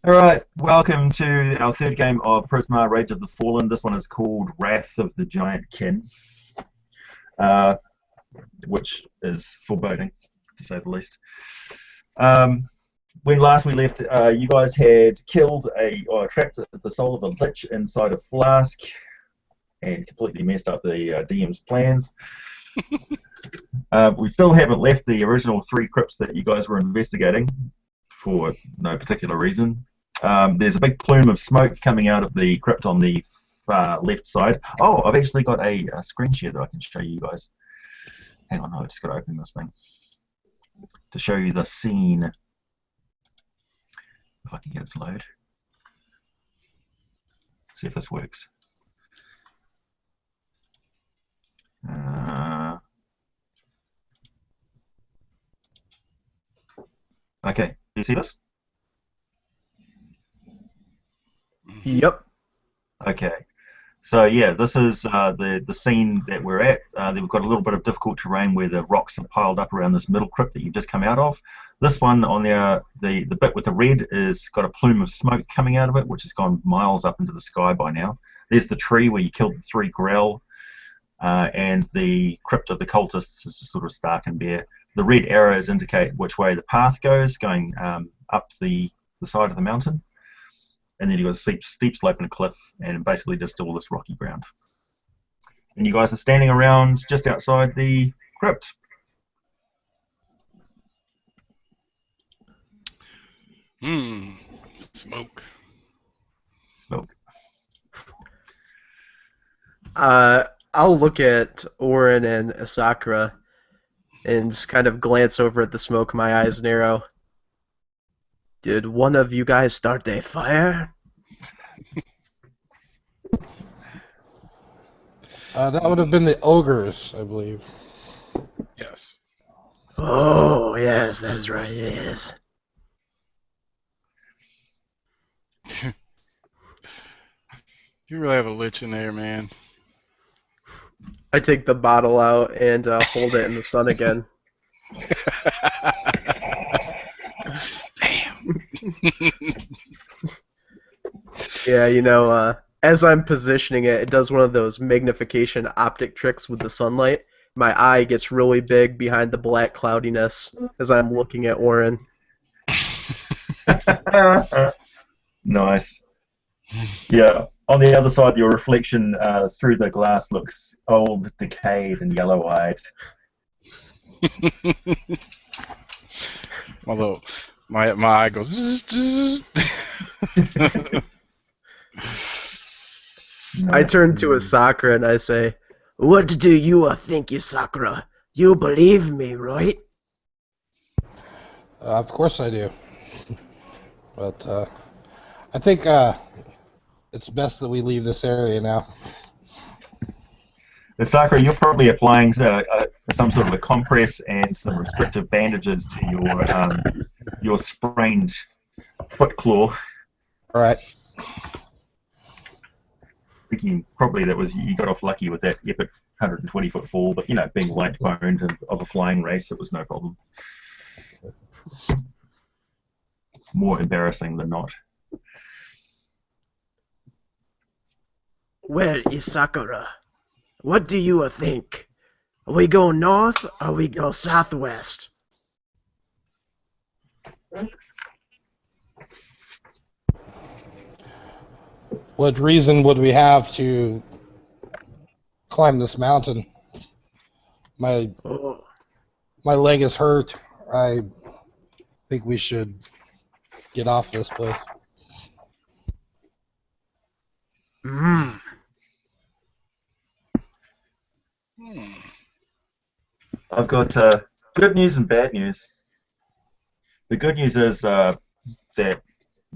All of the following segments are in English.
Alright, welcome to our third game of Prismar Rage of the Fallen. This one is called Wrath of the Giant Kin, uh, which is foreboding, to say the least. Um, when last we left, you guys had killed or trapped the soul of a lich inside a flask and completely messed up the DM's plans. We still haven't left the original three crypts that you guys were investigating for no particular reason. There's a big plume of smoke coming out of the crypt on the far left side. Oh, I've actually got a screen share that I can show you guys. Hang on, I've just got to open this thing to show you the scene. If I can get it to load. See if this works. Okay, do you see this? Yep. Okay, so yeah, this is the scene that we're at. We've got a little bit of difficult terrain where the rocks are piled up around this middle crypt that you've just come out of. This one on the bit with the red is got a plume of smoke coming out of it, which has gone miles up into the sky by now. There's the tree where you killed the three growl, and the crypt of the cultists is just sort of stark and bare. The red arrows indicate which way the path goes, going up the side of the mountain. And then you've got a steep slope and a cliff, and basically just all this rocky ground. And you guys are standing around just outside the crypt. Smoke. Smoke. I'll look at Orin and Asakura and kind of glance over at the smoke. My eyes narrow. Did one of you guys start a fire? That would have been the ogres, I believe. Yes. Oh, yes, that's right, yes. You really have a lich in there, man. I take the bottle out and hold it in the sun again. Damn. Yeah, as I'm positioning it, it does one of those magnification optic tricks with the sunlight. My eye gets really big behind the black cloudiness as I'm looking at Orin. Nice. Yeah. On the other side, your reflection through the glass looks old, decayed, and yellow-eyed. Although my eye goes. Zzz. I turn to Asakura and I say, "What do you think, Asakura? You believe me, right?" Of course I do. But I think it's best that we leave this area now. Sakura, you're probably applying some sort of a compress and some restrictive bandages to your sprained foot claw. All right. Thinking probably you got off lucky with that epic 120-foot fall, but being light-boned and of a flying race, it was no problem. More embarrassing than not. Well, Asakura, what do you think? We go north or we go southwest? What reason would we have to climb this mountain? My leg is hurt. I think we should get off this place. I've got good news and bad news. The good news is that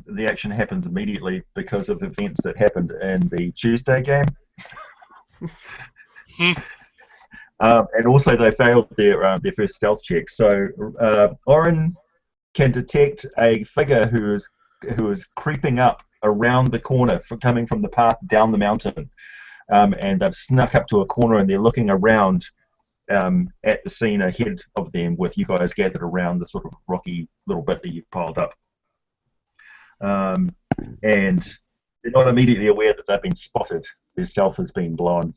the action happens immediately because of events that happened in the Tuesday game. And also they failed their first stealth check. So Orin can detect a figure who is creeping up around the corner, coming from the path down the mountain. And they've snuck up to a corner and they're looking around at the scene ahead of them with you guys gathered around the sort of rocky little bit that you've piled up. um, and they're not immediately aware that they've been spotted. Their stealth has been blown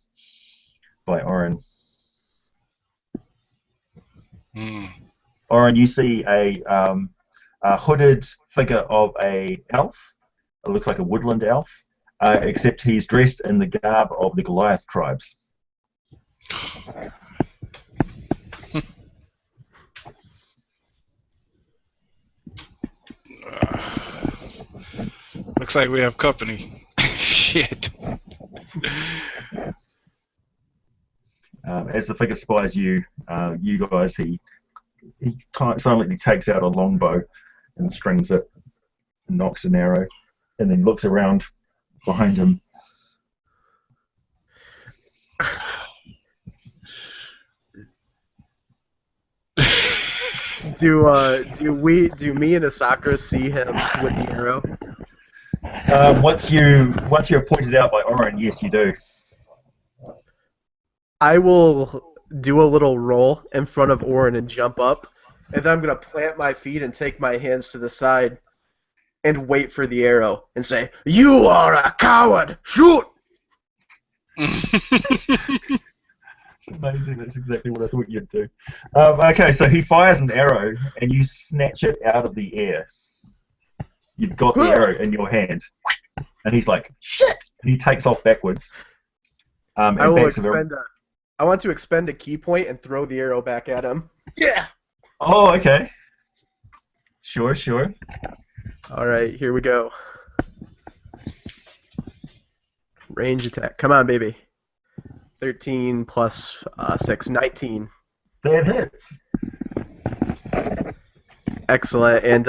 by Oren. Hmm. Oren, you see a hooded figure of a elf. It looks like a woodland elf, except he's dressed in the garb of the Goliath tribes. Looks like we have company. Shit. As the figure spies you, you guys, he silently takes out a longbow and strings it and knocks an arrow, and then looks around behind him. Do me and Asakura see him with the arrow? Once you're pointed out by Oren, yes, you do. I will do a little roll in front of Orin and jump up, and then I'm gonna plant my feet and take my hands to the side and wait for the arrow and say, "You are a coward! Shoot!" It's amazing. That's exactly what I thought you'd do. Okay, so he fires an arrow, and you snatch it out of the air. You've got the arrow in your hand, and he's like, "Shit!" And he takes off backwards. And I will backs him expend a. I want to expend a key point and throw the arrow back at him. Yeah. Oh, okay. Sure. All right, here we go. Range attack. Come on, baby. 13 plus 6, 19. That hits. Excellent. And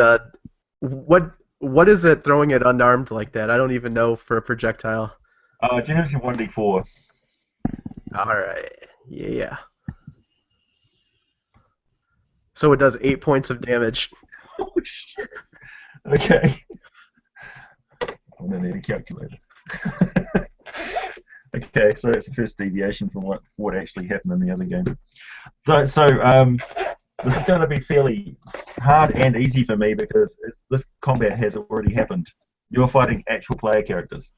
what is it throwing it unarmed like that? I don't even know for a projectile. Generally 1d4. All right. Yeah. So it does 8 points of damage. Oh, shit. Okay. I'm going to need a calculator. Okay, so that's the first deviation from what actually happened in the other game. So this is going to be fairly hard and easy for me because this combat has already happened. You're fighting actual player characters.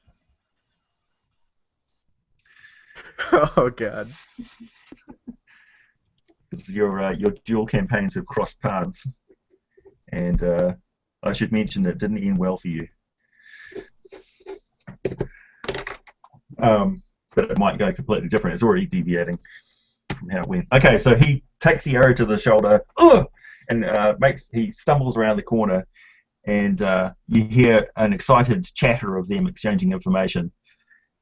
Oh god. Because your dual campaigns have crossed paths, and I should mention it didn't end well for you. But it might go completely different. It's already deviating from how it went. Okay, so he takes the arrow to the shoulder, and he stumbles around the corner, and you hear an excited chatter of them exchanging information.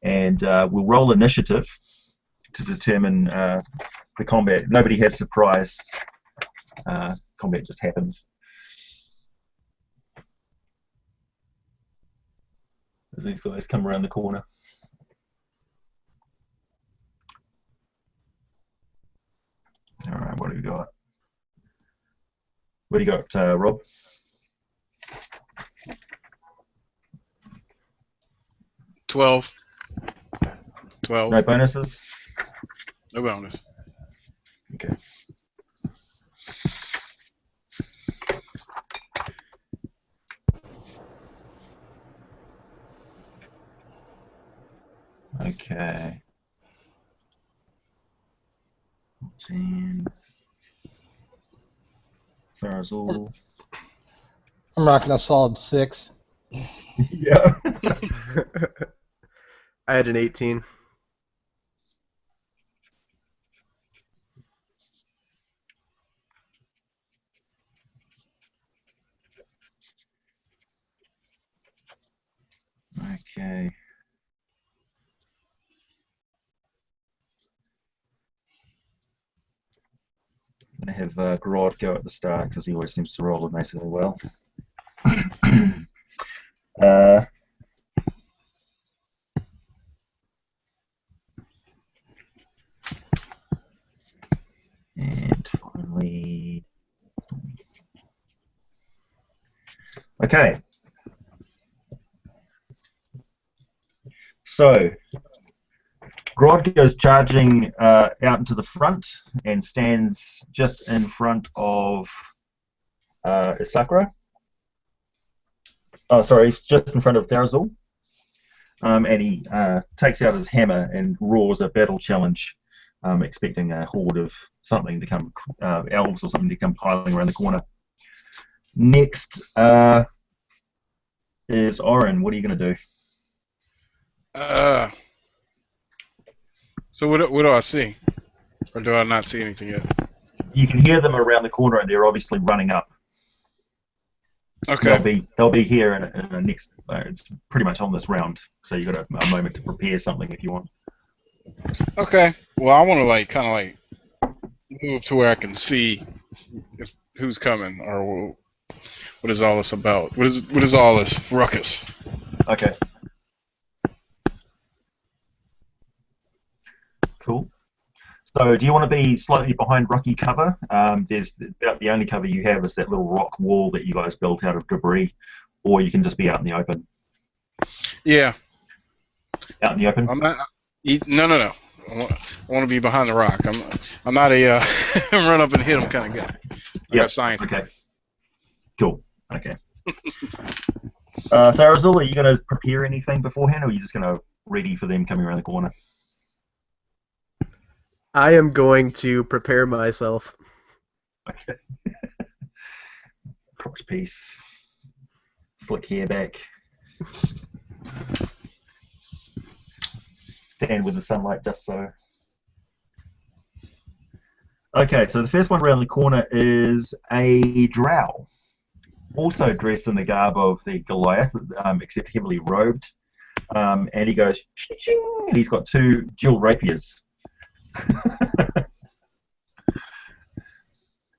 And we'll roll initiative to determine the combat. Nobody has surprise. Combat just happens. As these guys come around the corner. All right, what do we got? What do you got, Rob? $12. No bonuses? No bonus. Okay. Okay. 14. Farazul. I'm rocking a solid 6. Yeah. I had an 18. Okay. I'm going to have Grodd go at the start because he always seems to roll amazingly well. uh, and finally... Okay. So, Grodd goes charging out into the front and stands just in front of Isakura. Oh, sorry, he's just in front of Darazul. And he takes out his hammer and roars a battle challenge, expecting a horde of something to come, elves or something to come piling around the corner. Next is Oren. What are you going to do? Uh, so what do I see? Or do I not see anything yet? You can hear them around the corner, and they're obviously running up. Okay. They'll be here in the next. It's pretty much on this round, so you got a moment to prepare something if you want. Okay. Well, I want to kind of move to where I can see who's coming or what is all this about. What is all this ruckus? Okay. Cool. So, do you want to be slightly behind rocky cover? There's about the only cover you have is that little rock wall that you guys built out of debris, or you can just be out in the open. Yeah. Out in the open. I'm not. No. I want to be behind the rock. I'm not a run up and hit him kind of guy. I got science. Okay. Cool. Okay. Tharazul, are you going to prepare anything beforehand, or are you just going to ready for them coming around the corner? I am going to prepare myself. Okay. Crotch piece. Slick hair back. Stand with the sunlight just so. Okay, so the first one around the corner is a drow, also dressed in the garb of the Goliath, except heavily robed. And he goes, shing, and he's got two dual rapiers.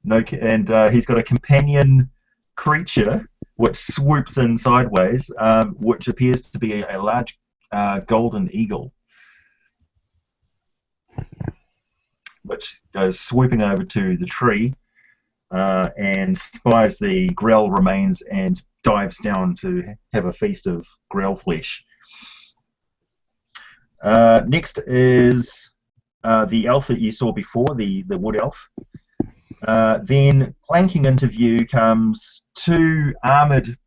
He's got a companion creature which swoops in sideways, which appears to be a large golden eagle, which goes swooping over to the tree and spies the Grell remains and dives down to have a feast of Grell flesh. Next is the elf that you saw before, the wood elf. Then planking into view comes two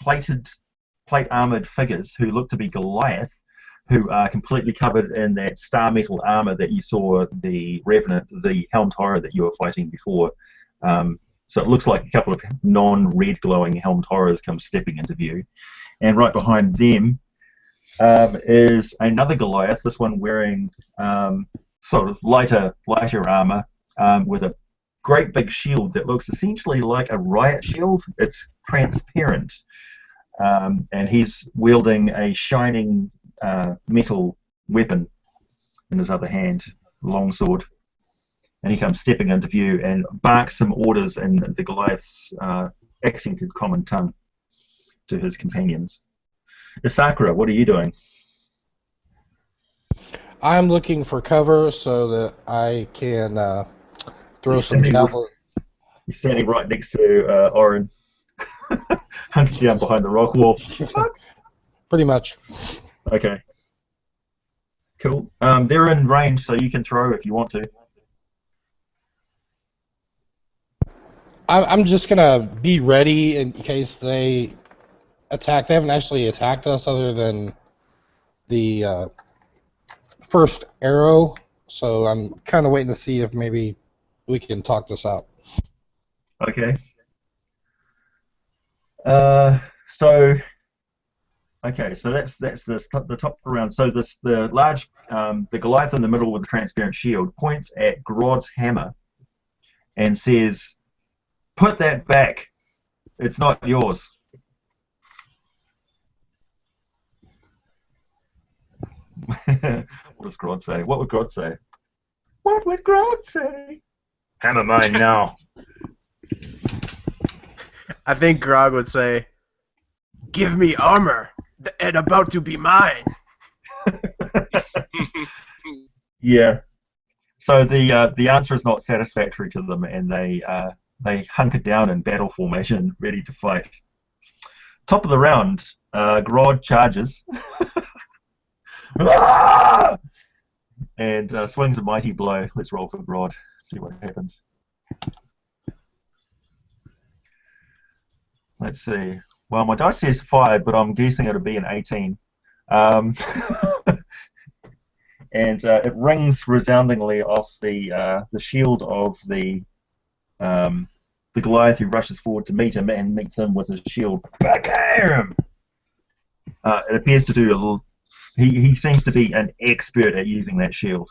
plate armored figures who look to be Goliath, who are completely covered in that star metal armor that you saw the Revenant, the Helmed Horror that you were fighting before. So it looks like a couple of non-red glowing Helmed Horrors come stepping into view. And right behind them is another Goliath, this one wearing sort of lighter armor with a great big shield that looks essentially like a riot shield. It's transparent. And he's wielding a shining metal weapon in his other hand, longsword. And he comes stepping into view and barks some orders in the Goliath's accented common tongue to his companions. Isakura, what are you doing? I'm looking for cover so that I can throw some javelin. You're standing right next to Oren, hunkered down behind the rock wall. Pretty much. Okay. Cool. They're in range, so you can throw if you want to. I'm just gonna be ready in case they attack. They haven't actually attacked us other than the first arrow, so I'm kind of waiting to see if maybe we can talk this out. Okay. So that's the top round. So the large the Goliath in the middle with the transparent shield points at Grod's hammer and says, "Put that back. It's not yours." What does Grod say? What would Grod say? What would Grod say? Hammer mine now. I think Grog would say, "Give me armor, and about to be mine." Yeah. So the answer is not satisfactory to them, and they hunker down in battle formation, ready to fight. Top of the round, Grod charges and swings a mighty blow. Let's roll for Grod. See what happens. Let's see. Well, my dice says 5, but I'm guessing it'll be an 18. Um, and it rings resoundingly off the shield of the Goliath, who rushes forward to meet him and meets him with his shield. Bam! It appears to do a little. He seems to be an expert at using that shield.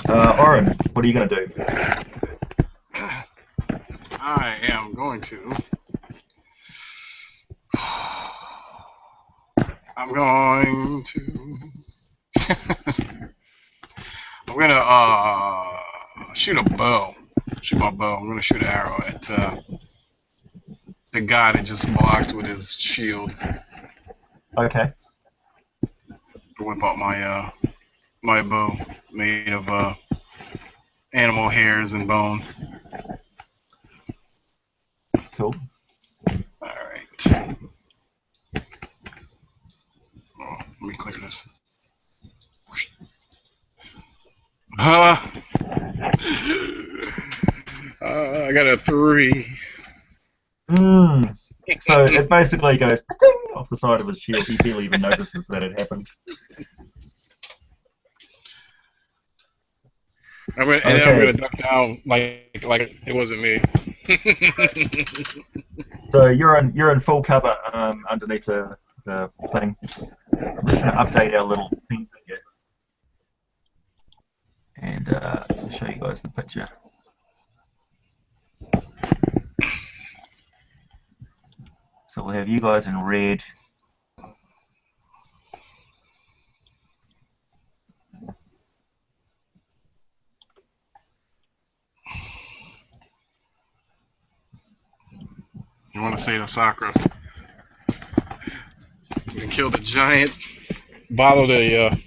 Oren, what are you going to do? I am going to. I'm going to. I'm gonna shoot a bow. Shoot my bow. I'm gonna shoot an arrow at the guy that just blocked with his shield. Okay. Whip out my bow made of animal hairs and bone. Cool. All right. Oh, let me clear this. I got a 3. So it basically goes pa-ting off the side of his shield. He barely even notices that it happened. And then I'm gonna duck down like it wasn't me. So you're in full cover underneath the thing. I'm just going to update our little thing here, and I'll show you guys the picture. So we'll have you guys in red. You want to say to Sakura, you killed a giant, bottled the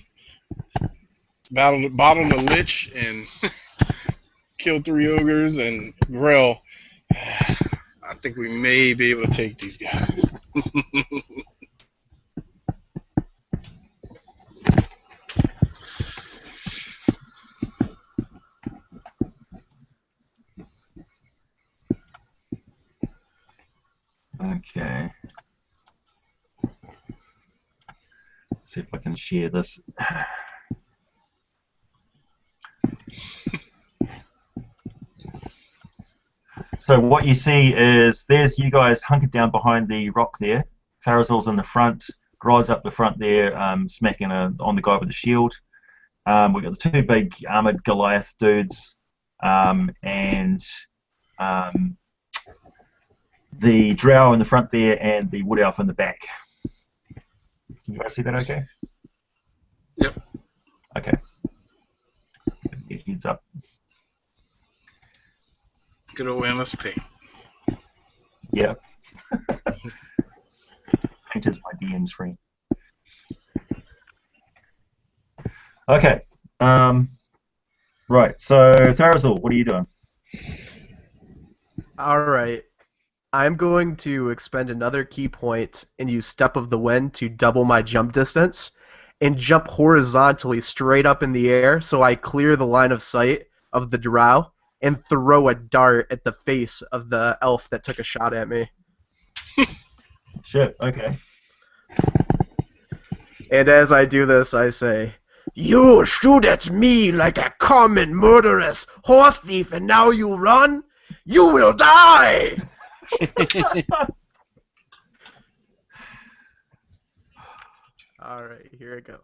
lich, and killed 3 ogres and Grell. I think we may be able to take these guys. Okay. See if I can share this. So what you see is there's you guys hunkered down behind the rock there. Farazal's in the front, Grod's up the front there, smacking on the guy with the shield. We've got the 2 big armored Goliath dudes, and the drow in the front there, and the wood elf in the back. Can you guys see that okay? Yep. Okay. Get heads up. Good old MSP. Yeah. Paint is my DM's friend. Okay. Right. So Tharazul, what are you doing? Alright. I'm going to expend another key point and use Step of the Wind to double my jump distance and jump horizontally straight up in the air so I clear the line of sight of the drow and throw a dart at the face of the elf that took a shot at me. Shit. Okay. And as I do this, I say, "You shoot at me like a common murderous horse thief and now you run? You will die!" Alright, here I go.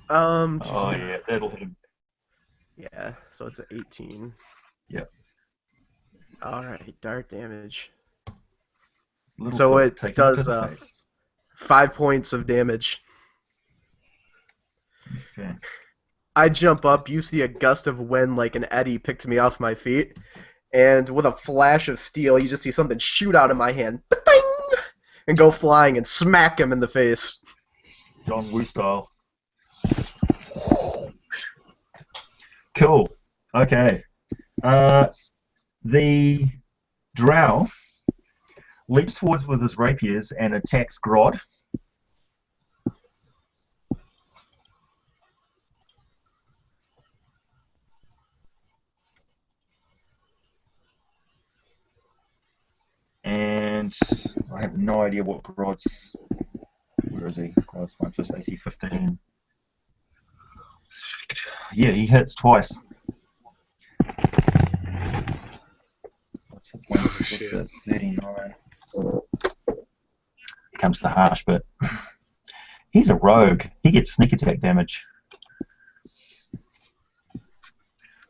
Oh yeah, that'll hit him. Yeah, so it's an 18. Yep. Alright, dart damage. Little So foot it taking does to the face. 5 points of damage. Okay. I jump up, you see a gust of wind like an eddy picked me off my feet, and with a flash of steel, you just see something shoot out of my hand, ba-ding, and go flying and smack him in the face. John Woo style. Cool. Okay. The drow leaps forwards with his rapiers and attacks Grod. Grods. I have no idea what Grods. Where is he? Grods 1 plus AC 15. Yeah, he hits twice. What's the point? Oh, What's shit. that? 39. Here comes the harsh bit. He's a rogue. He gets sneak attack damage.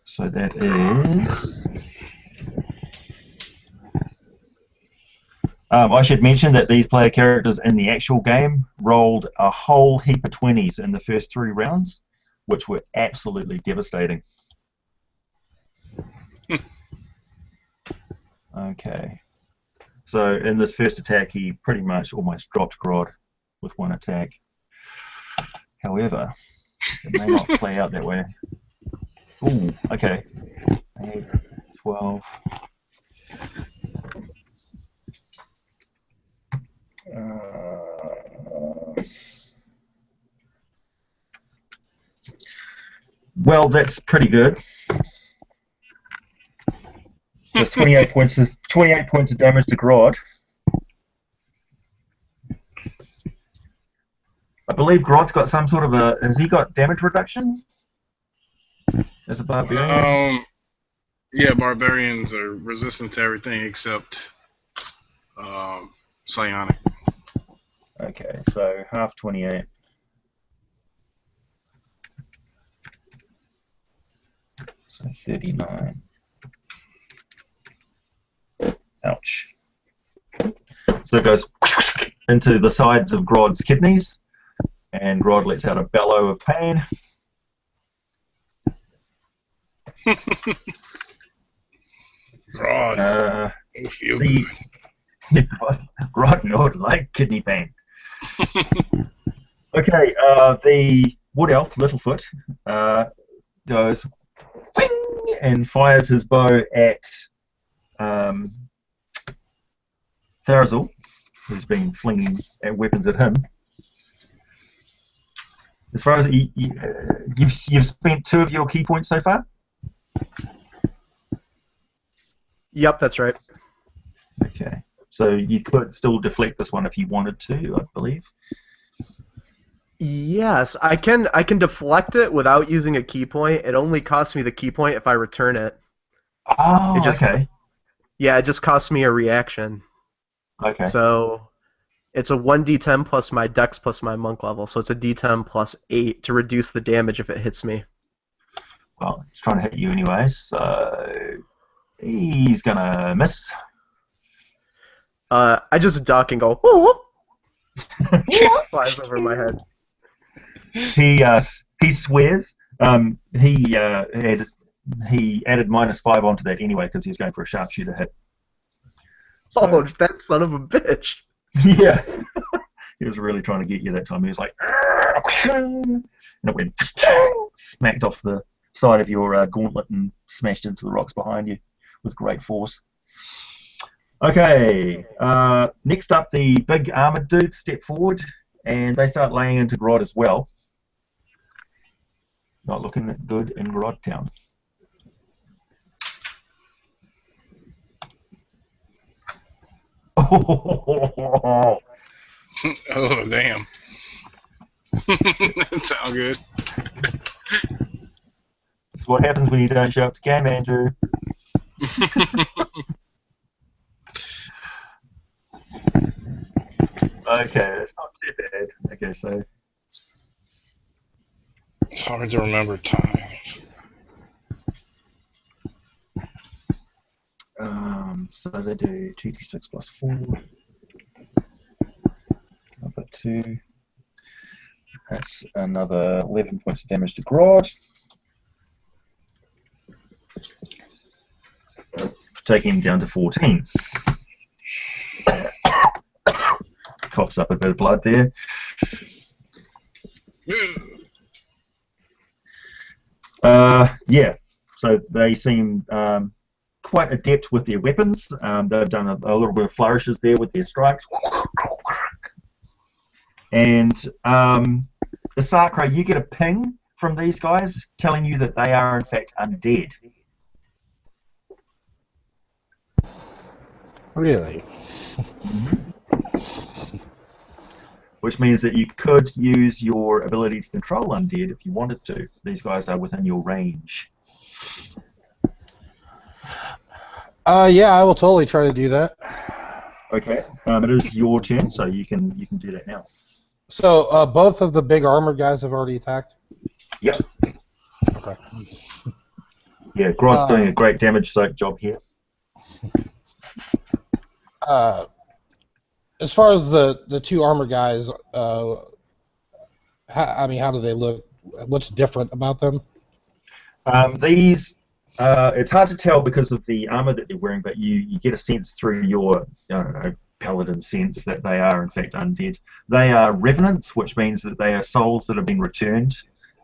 So that is. I should mention that these player characters in the actual game rolled a whole heap of 20s in the first 3 rounds, which were absolutely devastating. Okay. So in this first attack, he pretty much almost dropped Grod with 1 attack. However, it may not play out that way. Ooh, okay. 8, 12. Well, that's pretty good. There's 28 points of 28 points of damage to Grod. I believe Grod's got some sort of a. Has he got damage reduction as a barbarian? Yeah, barbarians are resistant to everything except psionic. Okay, so half 28. So 39. Ouch. So it goes into the sides of Grod's kidneys, and Grod lets out a bellow of pain. Grod, you feel the, good. Grod not like kidney pain. Okay, the wood elf Littlefoot goes wing and fires his bow at Tharazel, who's been flinging weapons at him. As far as you've spent 2 of your key points so far. Yep, that's right. Okay, so you could still deflect this one if you wanted to, I believe. Yes, I can deflect it without using a key point. It only costs me the key point if I return it. Oh, okay. Yeah, it just costs me a reaction. Okay. So it's a 1d10 plus my dex plus my monk level, so it's a d10 plus 8 to reduce the damage if it hits me. Well, it's trying to hit you anyway, so he's gonna miss. I just duck and go, oh! Flies over my head. He swears. He added -5 onto that anyway because he was going for a sharpshooter hit. So, oh, that son of a bitch! Yeah, he was really trying to get you that time. He was like, and it went smacked off the side of your gauntlet and smashed into the rocks behind you with great force. Okay, next up, the big armored dudes step forward, and they start laying into Grod as well. Not looking good in Grod Town. Oh, Oh, damn. That sounds good. that's what happens when you don't show up to game, Andrew. Okay, that's not too bad. Okay, so It's hard to remember times. so they do 2d6 plus 4. Number 2. That's another 11 points of damage to Grod. Taking him down to 14. Coughs up a bit of blood there. Yeah, so they seem quite adept with their weapons. They've done a little bit of flourishes there with their strikes. And Asakra, you get a ping from these guys telling you that they are in fact undead. Really? Which means that you could use your ability to control undead if you wanted to. These guys are within your range. Yeah, I will totally try to do that. Okay. It is your turn, so you can do that now. So, both of the big armor guys have already attacked? Yep. Okay. Yeah, Grod's doing a great damage soak job here. As far as the two armor guys, how do they look? What's different about them? These, it's hard to tell because of the armor that they're wearing, but you get a sense through your, I don't know, paladin sense that they are in fact undead. They are revenants, which means that they are souls that have been returned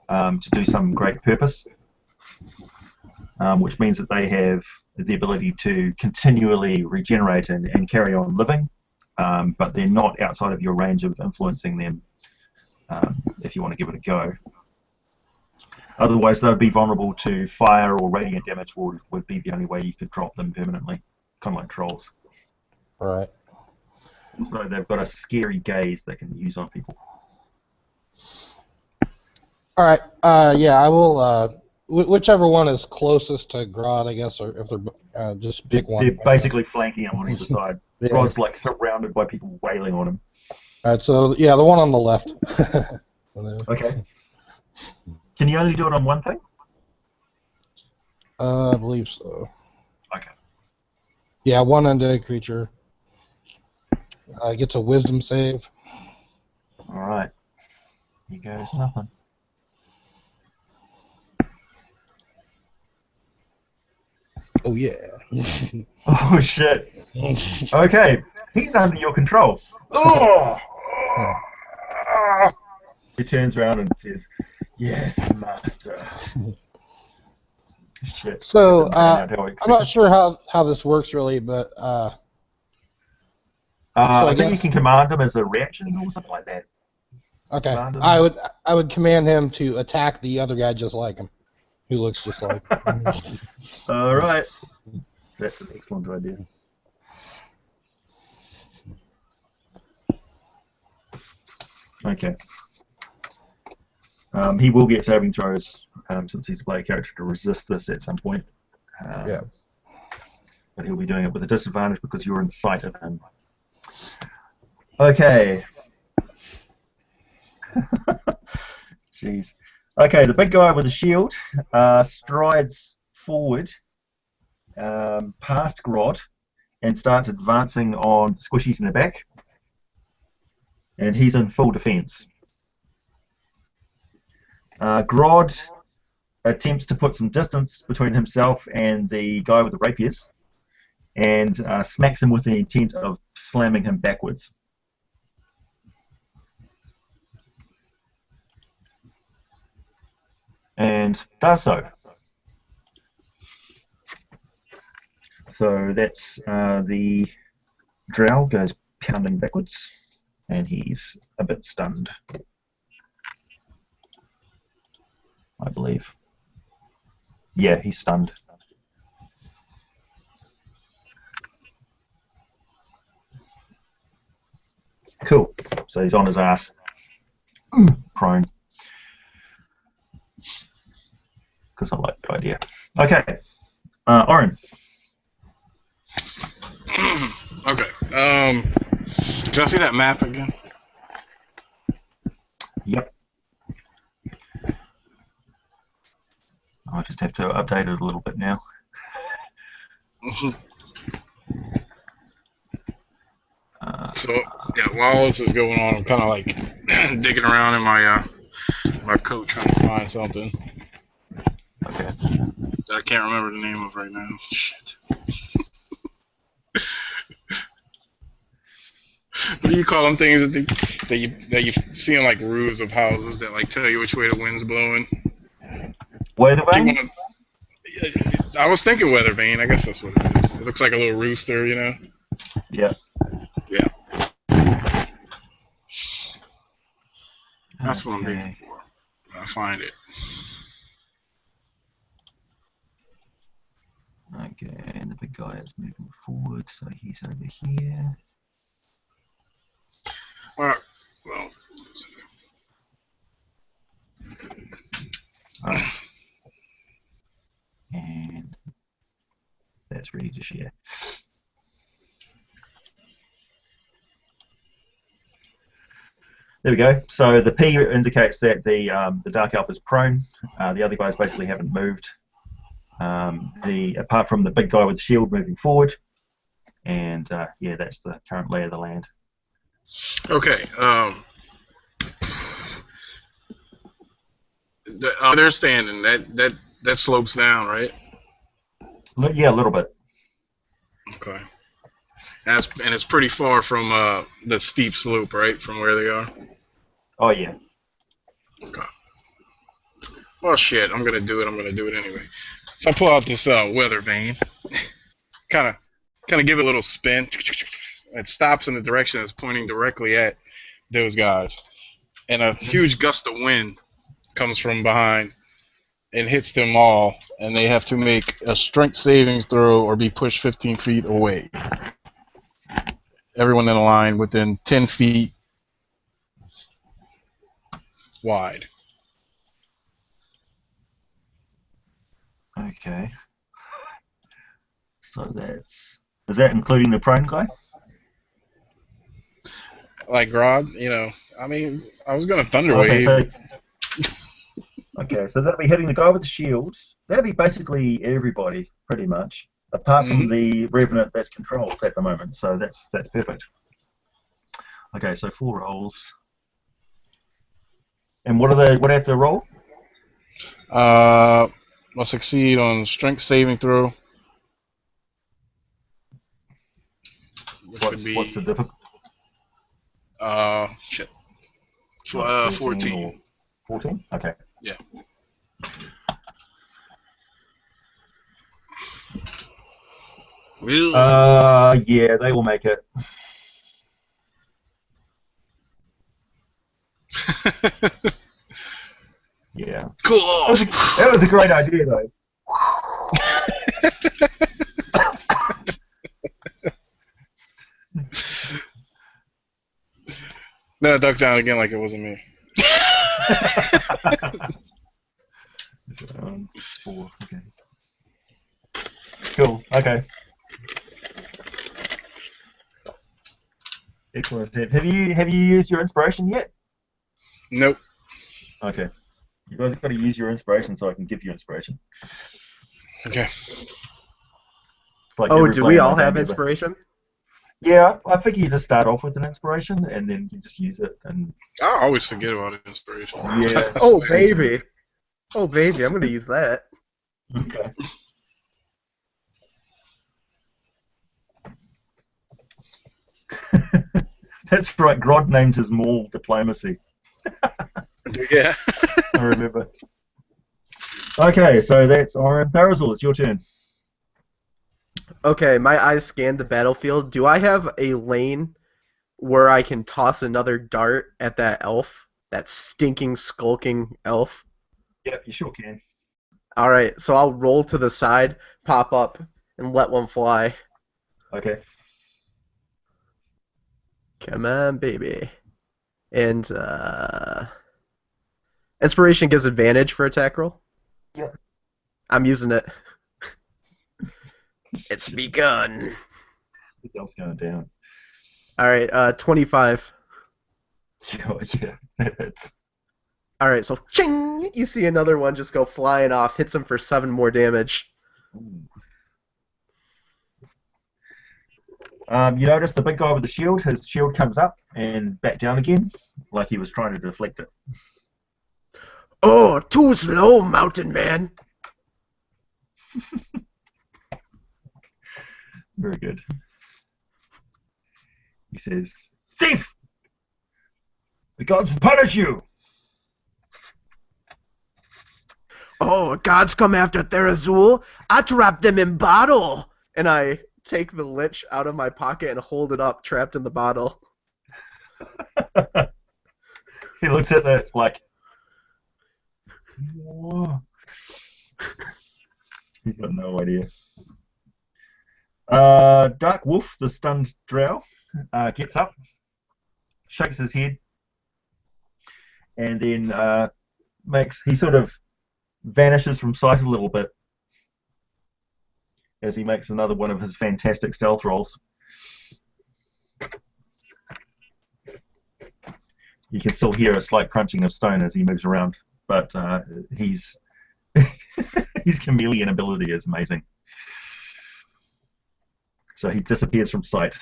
to do some great purpose, which means that they have the ability to continually regenerate and carry on living, but they're not outside of your range of influencing them if you want to give it a go. Otherwise, they'd be vulnerable to fire or radiant damage would be the only way you could drop them permanently, kind of like trolls. Right. So they've got a scary gaze they can use on people. All right. Yeah, I will. Whichever one is closest to Grodd, I guess, or if they're just pick one. They're basically flanking him on either side. Yeah. Grod's like surrounded by people wailing on him. All right. So yeah, the one on the left. Okay. Can you only do it on one thing? I believe so. Okay. Yeah, one undead creature gets a wisdom save. All right. Here goes nothing. Oh yeah. Oh shit. Okay. He's under your control. Oh! He turns around and says, "Yes, master." Shit. So I'm I'm not sure how this works really, but I think you can command him as a reaction or something like that. Okay. I would command him to attack the other guy just like him, who looks just like him. All right. That's an excellent idea. Okay. He will get saving throws since he's a player character to resist this at some point. Yeah. But he'll be doing it with a disadvantage because you're in sight of him. Okay. Jeez. Okay, the big guy with the shield strides forward past Grod and starts advancing on the squishies in the back. And he's in full defense. Grod attempts to put some distance between himself and the guy with the rapiers and smacks him with the intent of slamming him backwards. And does so. So that's the drow goes pounding backwards, and he's a bit stunned, I believe. Yeah, he's stunned. Cool. So he's on his ass, prone. Because I like the idea. Okay, Oren. Okay. Can I see that map again? Yep. I'll just have to update it a little bit now. So yeah, while this is going on, I'm kind of like digging around in my my coat trying to find something Okay. that I can't remember the name of right now. Shit. What do you call them things that you see in like roofs of houses that like tell you which way the wind's blowing? Weather vane? I was thinking weather vane. I guess that's what it is. It looks like a little rooster, you know? Yeah. Yeah. That's what I'm digging for. I find it. Okay, and the big guy is moving forward, so he's over here. All right. Well, Alright. And that's ready to share. There we go. So the P indicates that the Dark Elf is prone. The other guys basically haven't moved. Apart from the big guy with the shield moving forward, and yeah, that's the current lay of the land. okay. They're standing. That slopes down, right? Yeah, a little bit. Okay. And it's pretty far from the steep slope, right, from where they are. Oh yeah. Okay. Well, shit. I'm gonna do it. I'm gonna do it anyway. So I pull out this weather vane, kind of give it a little spin. It stops in the direction that's pointing directly at those guys, and a huge gust of wind comes from behind and hits them all, and they have to make a strength saving throw or be pushed 15 feet away. Everyone in a line within 10 feet wide. Okay. So is that including the prone guy? Like Grodd, I mean, I was going to Thunder Okay, Wave. so that'll be hitting the guy with the shield. That'll be basically everybody, pretty much, apart from the Revenant that's controlled at the moment. So that's perfect. Okay, so 4 rolls. And what do they have to roll? Must succeed on strength saving throw. Which would be What's the difficult? shit. 14. 14? Okay. Yeah. Really? Yeah, they will make it. Yeah. Cool off. That was a great idea, though. Then I ducked down again like it wasn't me. 4. Okay. Cool. Okay. Excellent. Have you used your inspiration yet? Nope. Okay. You guys have got to use your inspiration so I can give you inspiration. Okay. Oh, do we all have inspiration? Yeah, I figure you just start off with an inspiration and then you just use it. And I always forget about inspiration. yeah. Oh baby, I'm gonna use that. Okay. That's right. Grodd named his mall Diplomacy. Yeah. I remember. Okay, so that's Oren. Tharazul, it's your turn. Okay, my eyes scanned the battlefield. Do I have a lane where I can toss another dart at that elf? That stinking, skulking elf? Yep, you sure can. Alright, so I'll roll to the side, pop up, and let one fly. Okay. Come on, baby. And, Inspiration gives advantage for attack roll? Yep. I'm using it. It's begun. The elf's going down. Alright, 25. Oh, yeah, that hits. Alright, so ching! You see another one just go flying off, hits him for 7 more damage. Ooh. You notice the big guy with the shield, his shield comes up and back down again, like he was trying to deflect it. Oh, too slow, mountain man. Very good. He says, "Thief! The gods will punish you!" Oh, gods come after Therazul. I trapped them in bottle. And I take the lich out of my pocket and hold it up, trapped in the bottle. He looks at it like, whoa. He's got no idea. Dark Wolf, the stunned drow, gets up, shakes his head, and then he sort of vanishes from sight a little bit as he makes another one of his fantastic stealth rolls. You can still hear a slight crunching of stone as he moves around, but his chameleon ability is amazing. So he disappears from sight.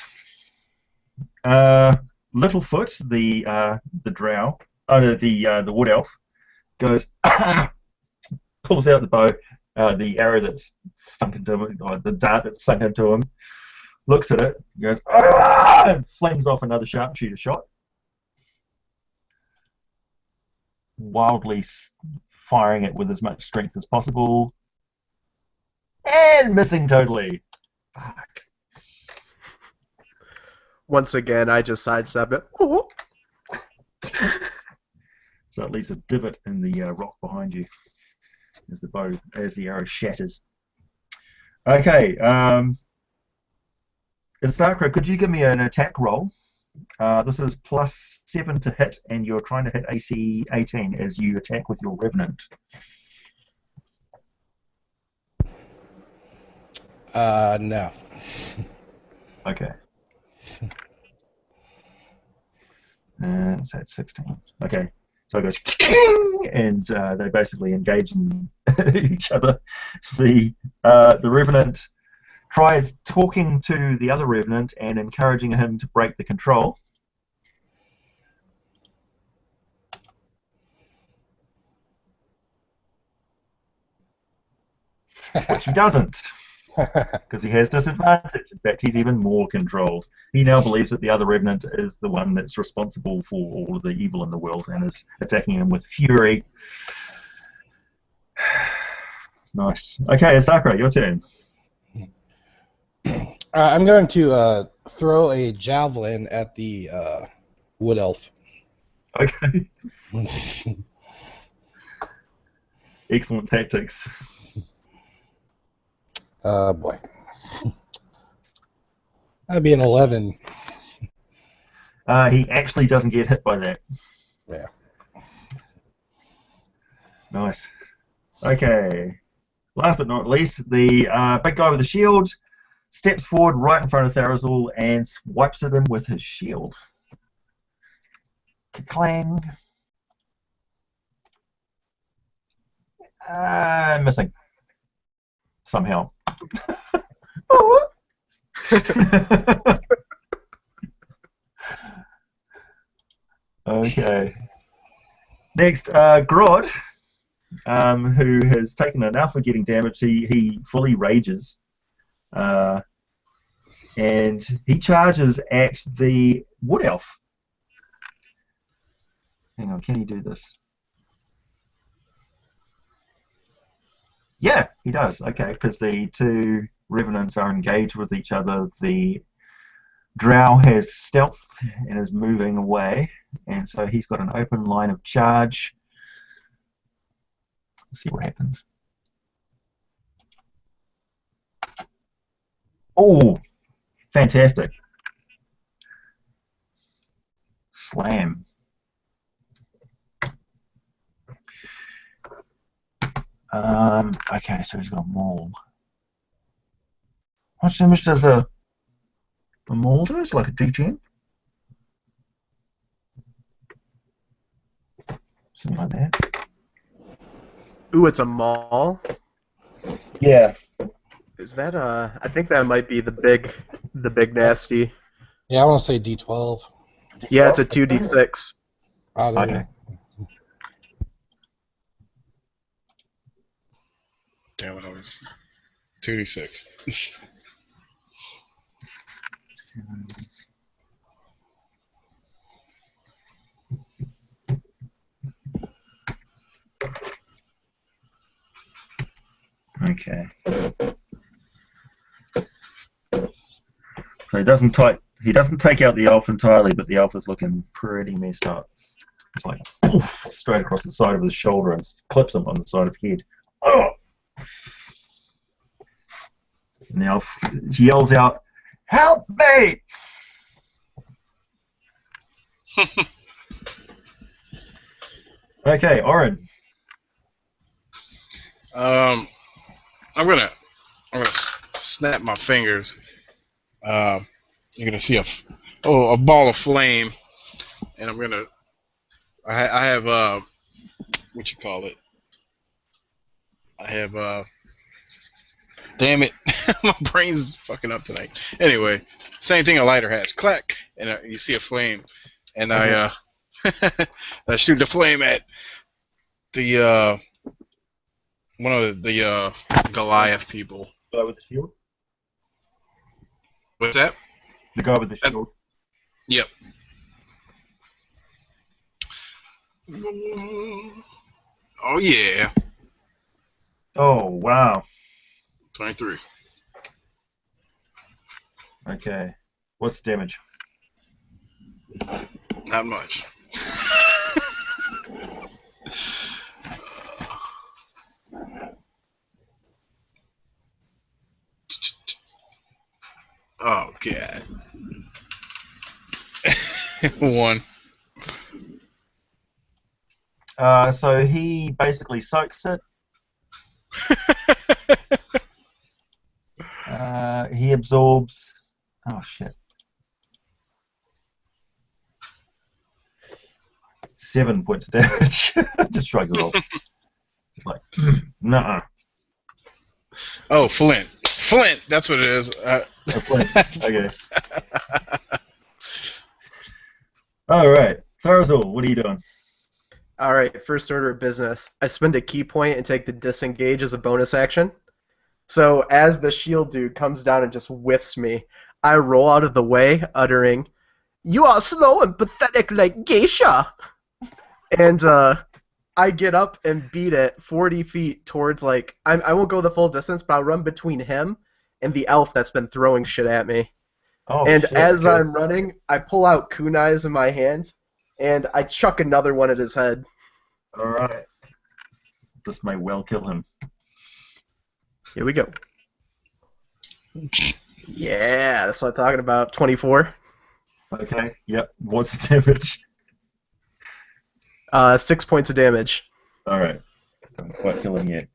Littlefoot, the drow, the wood elf, goes, pulls out the bow, the arrow that's sunk into him, or the dart that's sunk into him, looks at it, goes, and flings off another sharpshooter shot, wildly firing it with as much strength as possible, and missing totally. Fuck. Once again, I just sidestep it. Oh. So it leaves a divot in the rock behind you as the arrow shatters. Okay, Isakra, could you give me an attack roll? This is +7 to hit, and you're trying to hit AC 18 as you attack with your Revenant. No. Okay. So it's 16. Okay. So it goes, and they basically engage in each other. The Revenant tries talking to the other Revenant and encouraging him to break the control. Which he doesn't, because he has disadvantage. In fact, he's even more controlled. He now believes that the other Revenant is the one that's responsible for all of the evil in the world and is attacking him with fury. Nice. Okay, Isakra, your turn. I'm going to throw a javelin at the wood elf. Okay. Excellent tactics. Boy. That'd be an 11. He actually doesn't get hit by that. Yeah. Nice. Okay. Last but not least, the big guy with the shield steps forward right in front of Tharazul and swipes at him with his shield. Ka-clang. Missing. Somehow. Okay. Next, Grod, who has taken enough of getting damaged, he fully rages. And he charges at the wood elf. Hang on, can he do this? Yeah, he does. Okay, because the two Revenants are engaged with each other. The drow has stealth and is moving away, and so he's got an open line of charge. Let's see what happens. Oh, fantastic. Slam. Okay, so he's got a maul. How much damage does a maul do? It's like a D10? Something like that. Ooh, it's a maul. Yeah. Is that I think that might be the big nasty. Yeah, I want to say D12. Yeah, it's a 2d6. Okay. Damn it, always 2d6. Okay. So he doesn't take out the elf entirely, but the elf is looking pretty messed up. It's like poof, straight across the side of his shoulder and clips him on the side of the head. Oh! And the elf yells out, "Help me!" Okay, Oren. I'm gonna snap my fingers. You're gonna see a ball of flame, and I have what you call it? I have damn it, my brain's fucking up tonight. Anyway, same thing a lighter has. Clack, and you see a flame, and I I shoot the flame at the one of the Goliath people. The guy with the shield. What's that? The guy with the shield. Yep. Oh yeah. Oh wow. 23. Okay. What's the damage? Not much. Oh god. 1. So he basically soaks it. He absorbs. Oh shit. 7 points of damage. Just shrugs it off. Just like, nah. Oh, Flint. Flint, that's what it is. Okay. All right, Farazul, what are you doing? All right, first order of business. I spend a key point and take the disengage as a bonus action. So as the shield dude comes down and just whiffs me, I roll out of the way, uttering, "You are slow and pathetic like geisha." And I get up and beat it 40 feet towards, like, I won't go the full distance, but I'll run between him and the elf that's been throwing shit at me. Oh, And shit, as okay. I'm running, I pull out kunais in my hand, and I chuck another one at his head. All right. This may well kill him. Here we go. Yeah, that's what I'm talking about. 24. Okay, yep. What's the damage? 6 points of damage. All right. Don't quite kill him yet.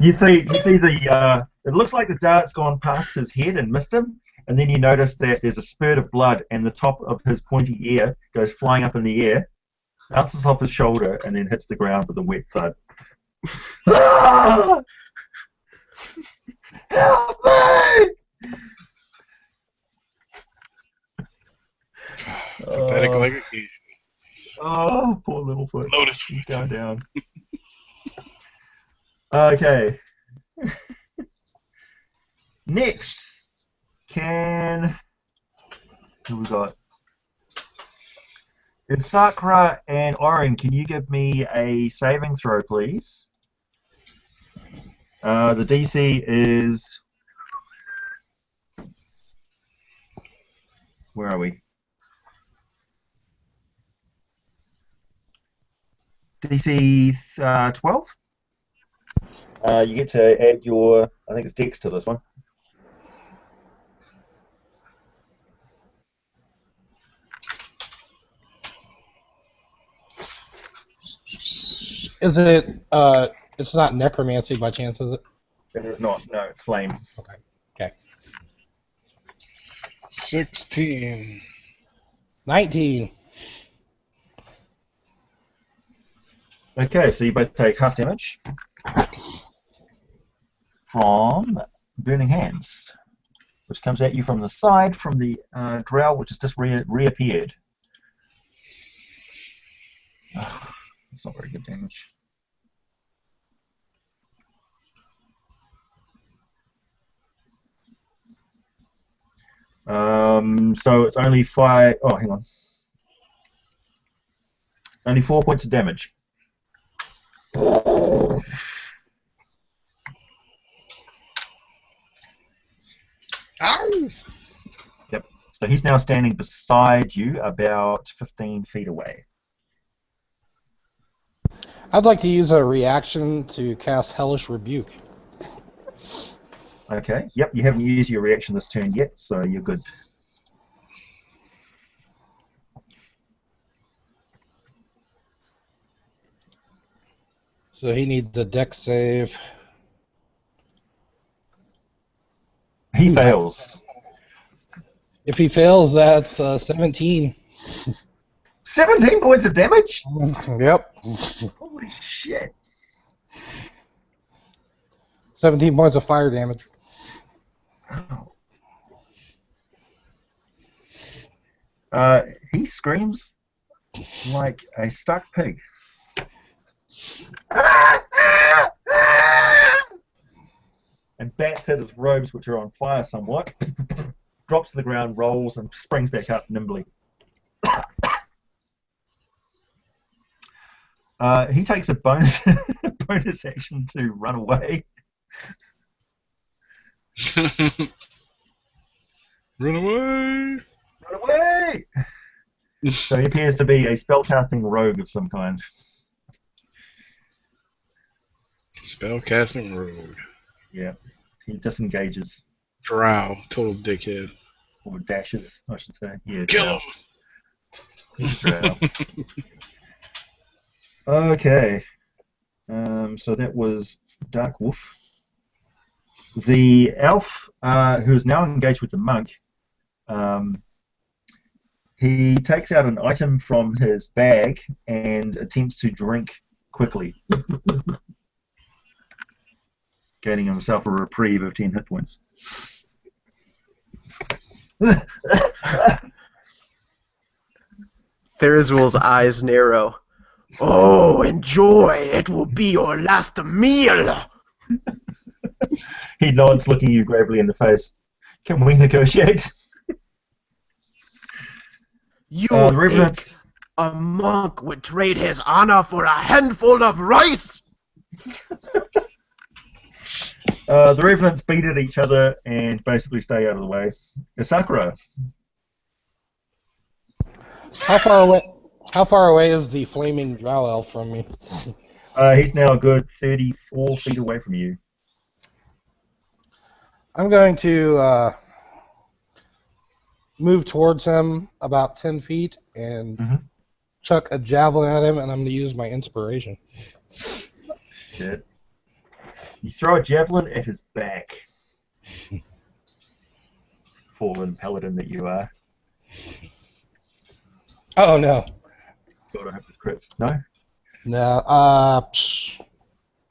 You see the. It looks like the dart's gone past his head and missed him, and then you notice that there's a spurt of blood, and the top of his pointy ear goes flying up in the air, bounces off his shoulder, and then hits the ground with a wet thud. Ah! Help me! Pathetic like a geisha. Oh, poor little foot. Lotus He's foot. going down. Okay. Next, who we got? It's Sakura and Oren. Can you give me a saving throw, please? The DC is. Where are we? DC 12. You get to add your. I think it's Dex to this one. Is it? It's not necromancy by chance, is it? It is not. No, it's flame. Okay. 16. 19. Okay, so you both take half damage from Burning Hands, which comes at you from the side from the drow, which has just reappeared. That's not very good damage. So it's only 5. Oh, hang on. Only 4 points of damage. Ow! Yep. So he's now standing beside you, about 15 feet away. I'd like to use a reaction to cast Hellish Rebuke. Okay. Yep. You haven't used your reaction this turn yet, so you're good. So he needs a dex save. He fails. If he fails, that's 17. 17 points of damage? Yep. Holy shit. 17 points of fire damage. He screams like a stuck pig. And bats at his robes, which are on fire somewhat, drops to the ground, rolls, and springs back up nimbly. He takes a bonus bonus action to run away. Run away! Run away! So he appears to be a spellcasting rogue of some kind. Spellcasting rogue. Yeah. He disengages. Drow. Total dickhead. Or dashes, I should say. Yeah, Kill drow. him! He's a drow. Okay. So that was Dark Wolf. The elf, who is now engaged with the monk, he takes out an item from his bag and attempts to drink quickly, gaining himself a reprieve of 10 hit points. Therizwell's eyes narrow. Oh, enjoy! It will be your last meal! He nods, looking you gravely in the face. Can we negotiate? You The Revenant, think a monk would trade his honor for a handful of rice? the Revenants beat at each other and basically stay out of the way. Sakura. How far away is the flaming drow elf from me? He's now a good 34 feet away from you. I'm going to move towards him about 10 feet and chuck a javelin at him, and I'm going to use my inspiration. Shit. You throw a javelin at his back. Fallen paladin that you are. Oh, no. God, I hope this crits. No? No,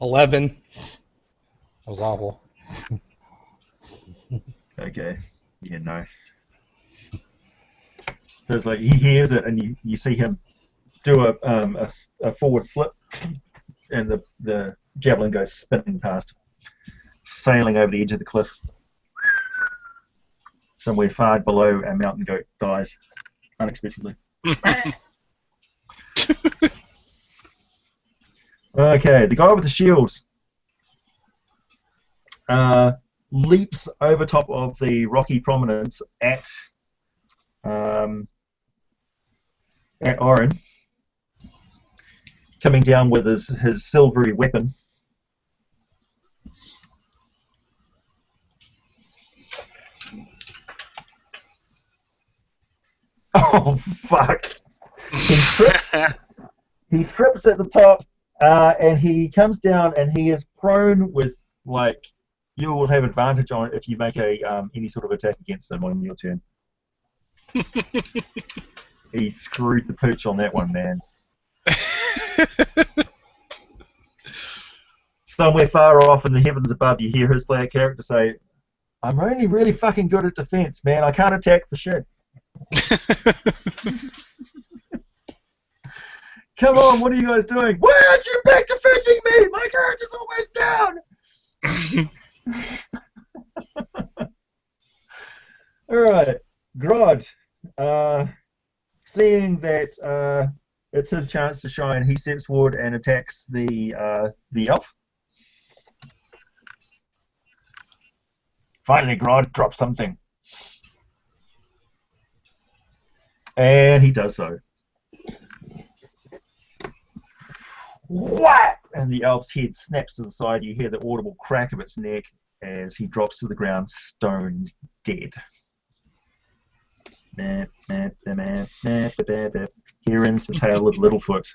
11. That was awful. Okay. Yeah, no. So it's like he hears it, and you see him do a forward flip, and the javelin goes spinning past, sailing over the edge of the cliff. Somewhere far below, a mountain goat dies unexpectedly. Okay, the guy with the shield leaps over top of the rocky prominence at Orin, coming down with his silvery weapon. Oh fuck! He trips at the top, and he comes down, and he is prone with, like, you will have advantage on it if you make any sort of attack against him on your turn. He screwed the pooch on that one, man. Somewhere far off in the heavens above, you hear his player character say, "I'm only really fucking good at defense, man. I can't attack for shit. Come on, what are you guys doing? Why aren't you back defending me? My character's always down." Alright, Grod. Seeing that it's his chance to shine, he steps forward and attacks the elf. Finally, Grod, drop something. And he does so. whap! And the elf's head snaps to the side. You hear the audible crack of its neck as he drops to the ground, stone dead. Here ends the tale of Littlefoot.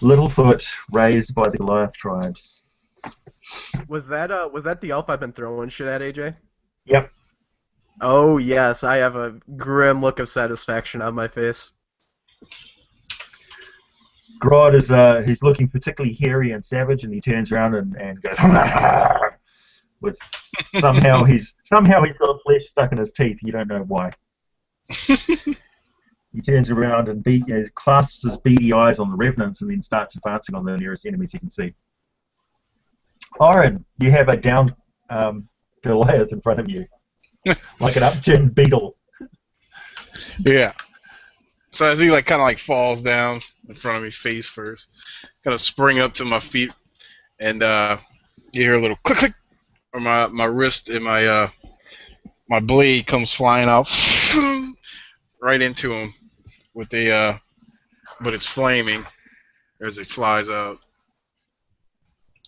Littlefoot, raised by the Goliath tribes. Was that the elf I've been throwing shit at, AJ? Yep. Oh yes, I have a grim look of satisfaction on my face. Grodd is he's looking particularly hairy and savage, and he turns around and goes with somehow he's got flesh stuck in his teeth. You don't know why. He turns around and clasps his beady eyes on the revenants, and then starts advancing on the nearest enemies he can see. Oren, you have a downed Goliath in front of you, like an upturned beetle. Yeah. So as he kind of falls down in front of me face first, kind of spring up to my feet, and you hear a little click click, or my wrist and my blade comes flying out right into him with but it's flaming as it flies out,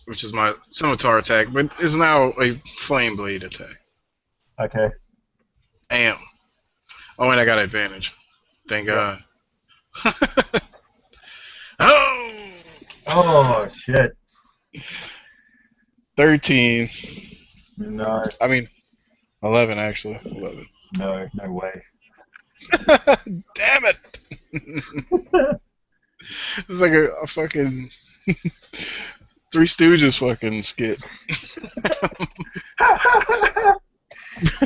which is my scimitar attack, but is now a flame blade attack. Okay. Damn. Oh, and I got advantage. Thank God. Oh! Oh shit. 13. No. I mean, 11 actually. 11. No way. Damn it! It's like a fucking Three Stooges fucking skit.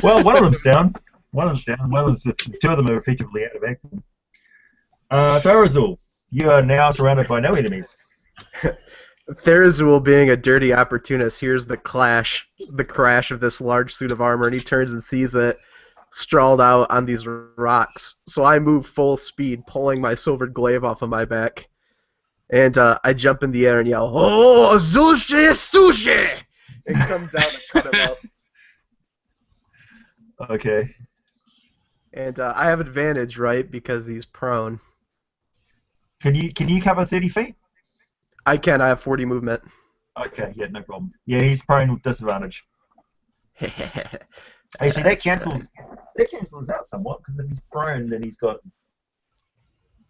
Well, one of them's down. One of them's two of them are effectively out of action. Thorazul, you are now surrounded by no enemies. Therazul, being a dirty opportunist, hears the crash of this large suit of armor, and he turns and sees it sprawled out on these rocks. So I move full speed, pulling my silvered glaive off of my back, and I jump in the air and yell, "Oh, sushi, sushi!" and come down and cut him up. Okay. And I have advantage, right, because he's prone. Can you cover 30 feet? I can. I have 40 movement. Okay, yeah, no problem. Yeah, he's prone with disadvantage. Actually, that cancels out somewhat, because if he's prone, then he's got.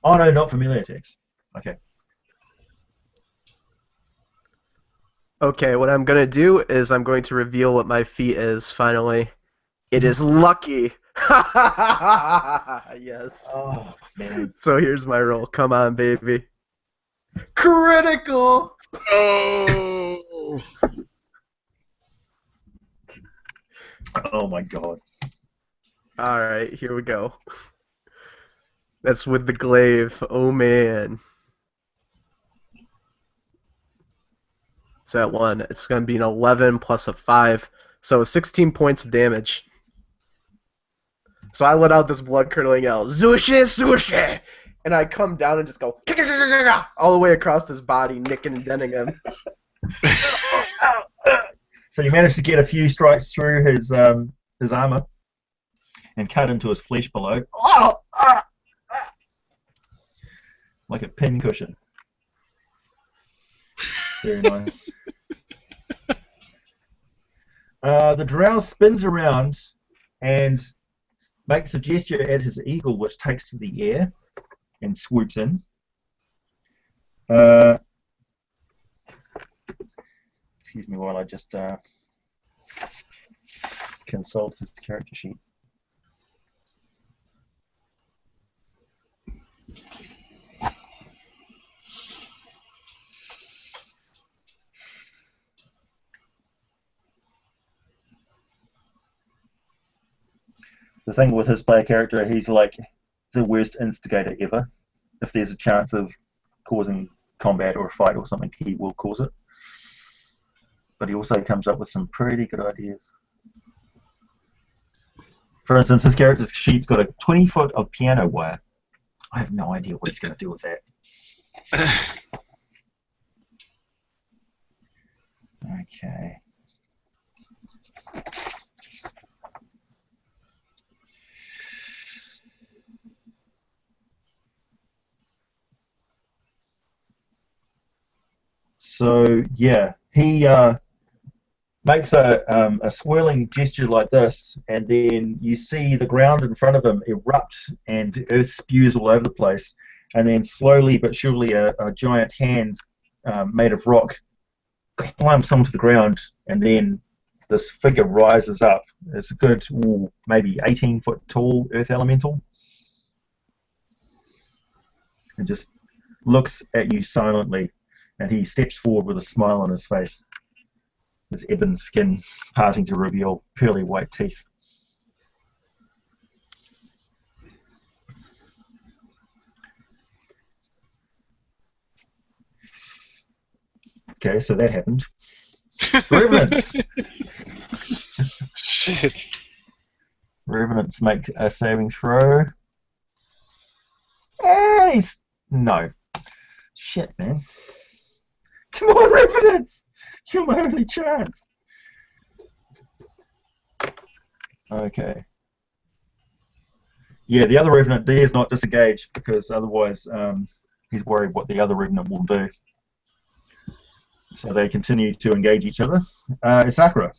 Oh no, not familiar attacks. Okay. Okay, what I'm gonna do is I'm going to reveal what my feat is. Finally, it is lucky. Yes. Oh man. So here's my roll. Come on, baby. Critical. Oh! Oh my god. All right, here we go. That's with the glaive. Oh man. It's that one. It's gonna be an 11 plus a 5, so 16 points of damage. So I let out this blood-curdling yell, "Sushi, sushi!" And I come down and just go all the way across his body, nicking and denting him. So you managed to get a few strikes through his armor and cut into his flesh below, like a pin cushion. Very nice. The drow spins around and makes a gesture at his eagle, which takes to the air and swoops in. Excuse me while I just consult his character sheet. The thing with his player character, he's like the worst instigator ever. If there's a chance of causing combat or a fight or something, he will cause it. But he also comes up with some pretty good ideas. For instance, his character's sheet's got a 20 foot of piano wire. I have no idea what he's going to do with that. Okay. So yeah, he makes a swirling gesture like this, and then you see the ground in front of him erupt, and earth spews all over the place. And then slowly but surely, a giant hand made of rock climbs onto the ground, and then this figure rises up. It's a good, maybe 18-foot tall earth elemental, and just looks at you silently. And he steps forward with a smile on his face, his ebon skin parting to reveal pearly white teeth. Okay, so that happened. Revenants! Shit. Revenants make a saving throw. And he's... No. Shit, man. Come on, Revenants! You're my only chance. Okay. Yeah, the other Revenant dares not disengage because otherwise he's worried what the other Revenant will do. So they continue to engage each other. Isakura.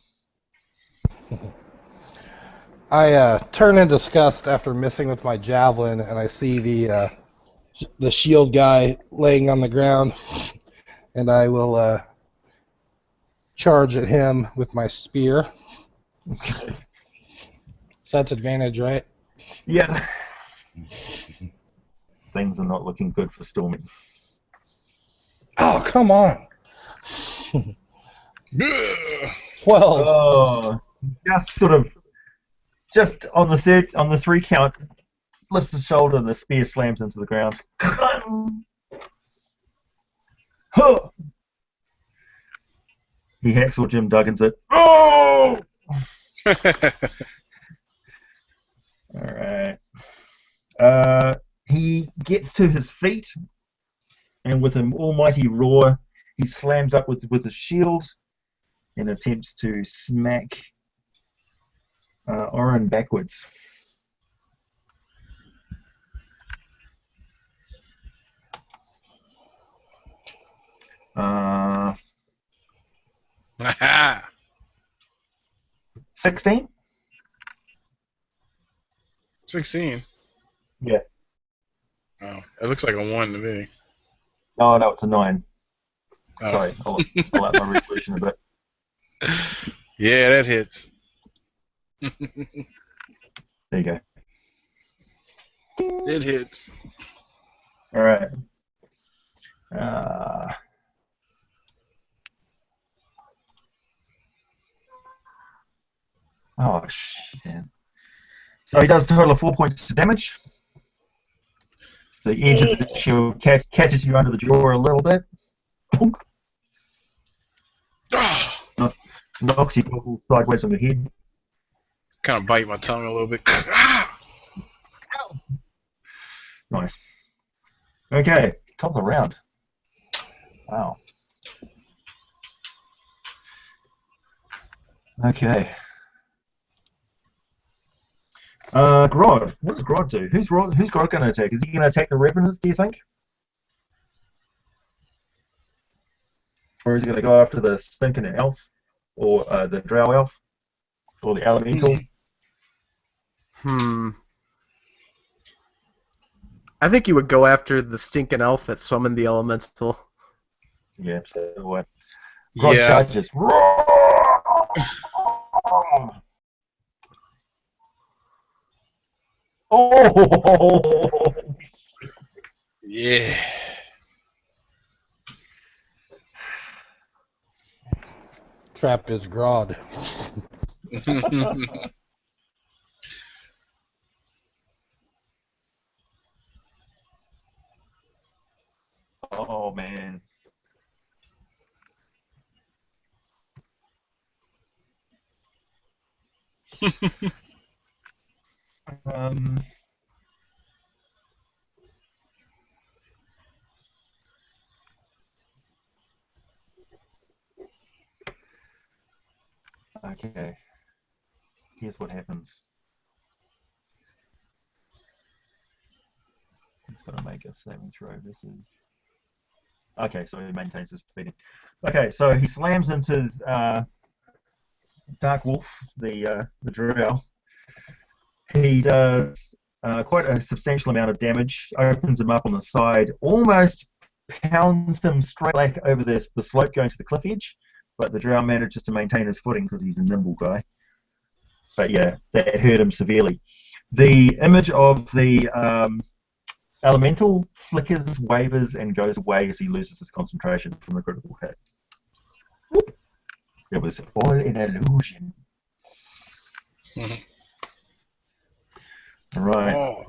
I turn in disgust after missing with my javelin, and I see the shield guy laying on the ground, and I will charge at him with my spear. Okay. So that's advantage, right? Yeah. Things are not looking good for Stormy. Oh, come on. Ugh. 12. Oh, just on the three count, lifts his shoulder and the spear slams into the ground. Huh. He hacks or Jim Duggins it. Oh! Alright. He gets to his feet, and with an almighty roar, he slams up with his shield and attempts to smack Orin backwards. Uh, 16? 16. Yeah. Oh, it looks like a 1 to me. Oh, no, it's a 9. Oh. Sorry, I'll up my resolution a bit. Yeah, that hits. There you go. It hits. Alright. Oh, shit. So he does a total of 4 points of damage. The edge of the shield catches you under the jaw a little bit. Knocks you sideways on the head. Kind of bite my tongue a little bit. Nice. Okay, top of the round. Wow. Okay. Grod. What does Grod do? Who's Grod going to attack? Is he going to attack the Revenants, do you think? Or is he going to go after the stinking elf? Or the drow elf? Or the elemental? I think you would go after the stinking elf that summoned the elemental. Yeah, so Grod Yeah. charges. Oh! Yeah. Trap is Grodd. Oh, man. Um, okay. Here's what happens. He's got to make a saving throw. This is... Okay, so he maintains his speeding. Okay, so he slams into Dark Wolf, the drow. He does quite a substantial amount of damage, opens him up on the side, almost pounds him straight back over the slope going to the cliff edge, but the drow manages to maintain his footing because he's a nimble guy. But yeah, that hurt him severely. The image of the elemental flickers, wavers, and goes away as he loses his concentration from the critical hit. Whoop. It was all an illusion. All right. Oh.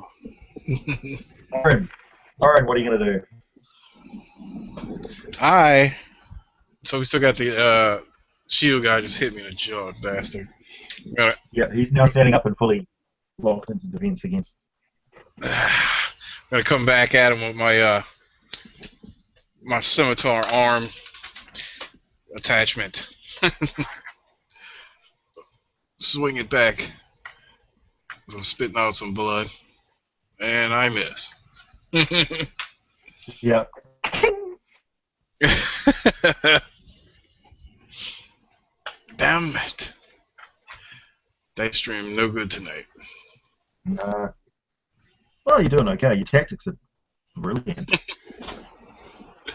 Oren, what are you going to do? So we still got the shield guy just hit me in the jaw, bastard. Yeah, he's now standing up and fully locked into defense again. I'm gonna come back at him with my my scimitar arm attachment. Swing it back. So I'm spitting out some blood, and I miss. Yeah. Damn it! Dice stream no good tonight. No. Well, you're doing okay. Your tactics are brilliant.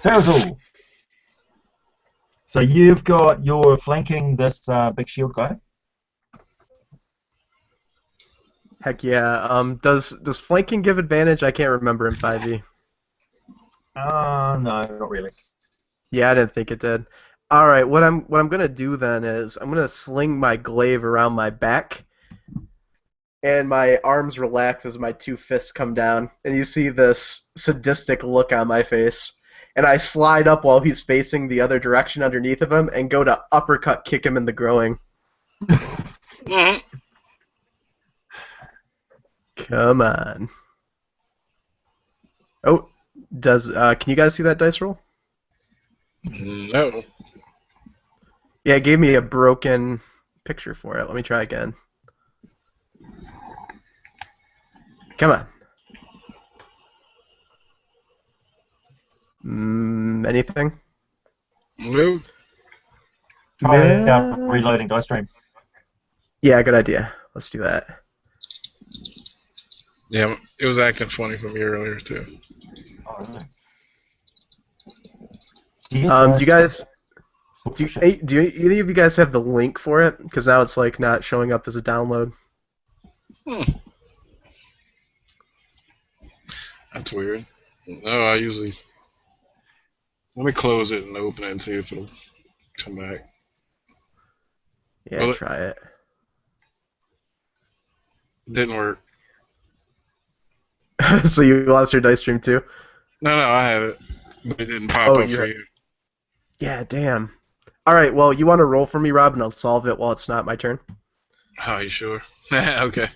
Terrible. So you're flanking this big shield guy. Heck yeah. Does flanking give advantage? I can't remember in 5e. No, not really. Yeah, I didn't think it did. All right, what I'm gonna do then is I'm gonna sling my glaive around my back, and my arms relax as my two fists come down, and you see this sadistic look on my face. And I slide up while he's facing the other direction underneath of him, and go to uppercut kick him in the groin. Mm-hmm. Come on. Oh, can you guys see that dice roll? No. Yeah, it gave me a broken picture for it. Let me try again. Come on. Anything? No. Try reloading dice stream. Yeah, good idea. Let's do that. Yeah, it was acting funny for me earlier too. Oh, really? Do you guys? Do either of you guys have the link for it? Because now it's like not showing up as a download. That's weird. No, I usually. Let me close it and open it and see if it'll come back. Yeah, Well, try it. Didn't work. So you lost your dice stream too? No, I have it, but it didn't pop up for you. Yeah, damn. All right, well, you want to roll for me, Rob, and I'll solve it while it's not my turn. Oh, you sure? Okay.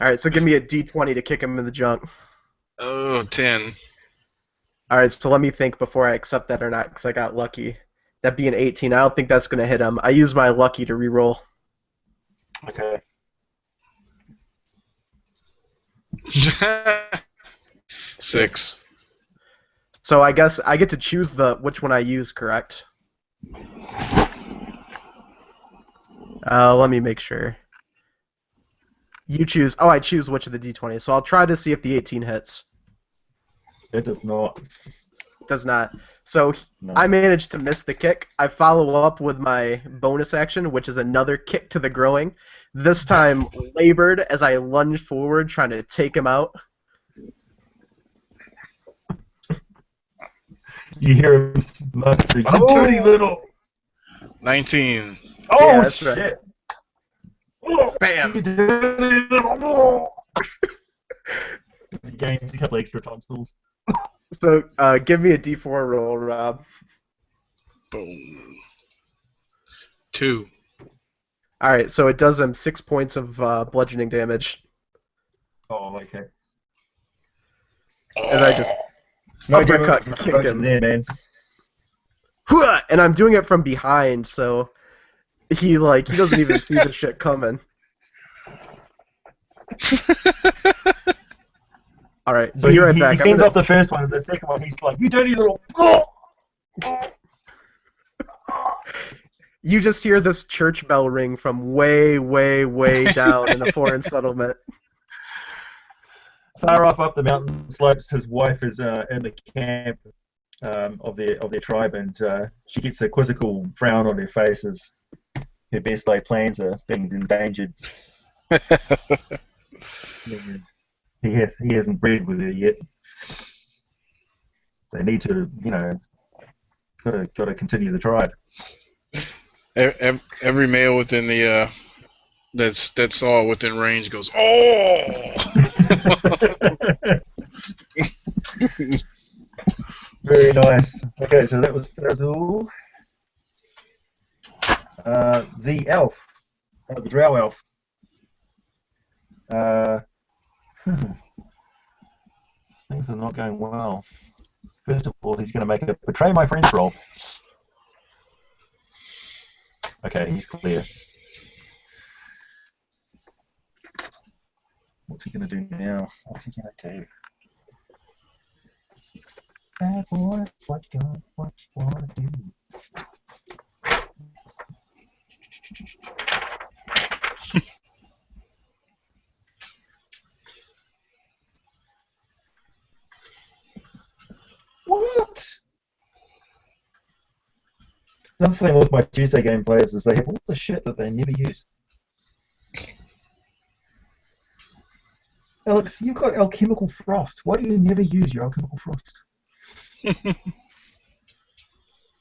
All right, so give me a d20 to kick him in the junk. Oh, 10. All right, so let me think before I accept that or not, because I got lucky. That being 18, I don't think that's going to hit him. I use my lucky to re-roll. Okay. 6. So I guess I get to choose which one I use, correct? Let me make sure. You choose. Oh, I choose which of the d20. So I'll try to see if the 18 hits. It does not. Does not. So No. I managed to miss the kick. I follow up with my bonus action, which is another kick to the groin. This time labored as I lunge forward, trying to take him out. You hear him mutter, "You dirty little." 19. Oh Yeah, that's shit! right. Oh, Bam! you dirty little. He gains a couple extra tonsils. So give me a d4 roll, Rob. Boom. 2. All right, so it does him 6 points of bludgeoning damage Oh, okay. as I just No uppercut damage kick him. there, man. Hooah! And I'm doing it from behind, so he doesn't even see the shit coming. All right, So be right back. He I'm fends gonna- off the first one, and the second one he's like, "You dirty little." Oh! You just hear this church bell ring from way, way, way down in a foreign settlement. Far off up the mountain slopes, his wife is in the camp of their tribe, and she gets a quizzical frown on her face as her best laid plans are being endangered. He hasn't bred with her yet. They need to, got to continue the tribe. Every male within the that saw within range goes, oh. Very nice. Okay, so that was all. The elf, the drow elf. Things are not going well. First of all, he's going to make a betray my friends roll. Okay, he's clear. What's he going to do now? What's he going to do? Bad boy, what you want to do? What? Another thing with my Tuesday game players is they have all the shit that they never use. Alex, you've got alchemical frost. Why do you never use your alchemical frost?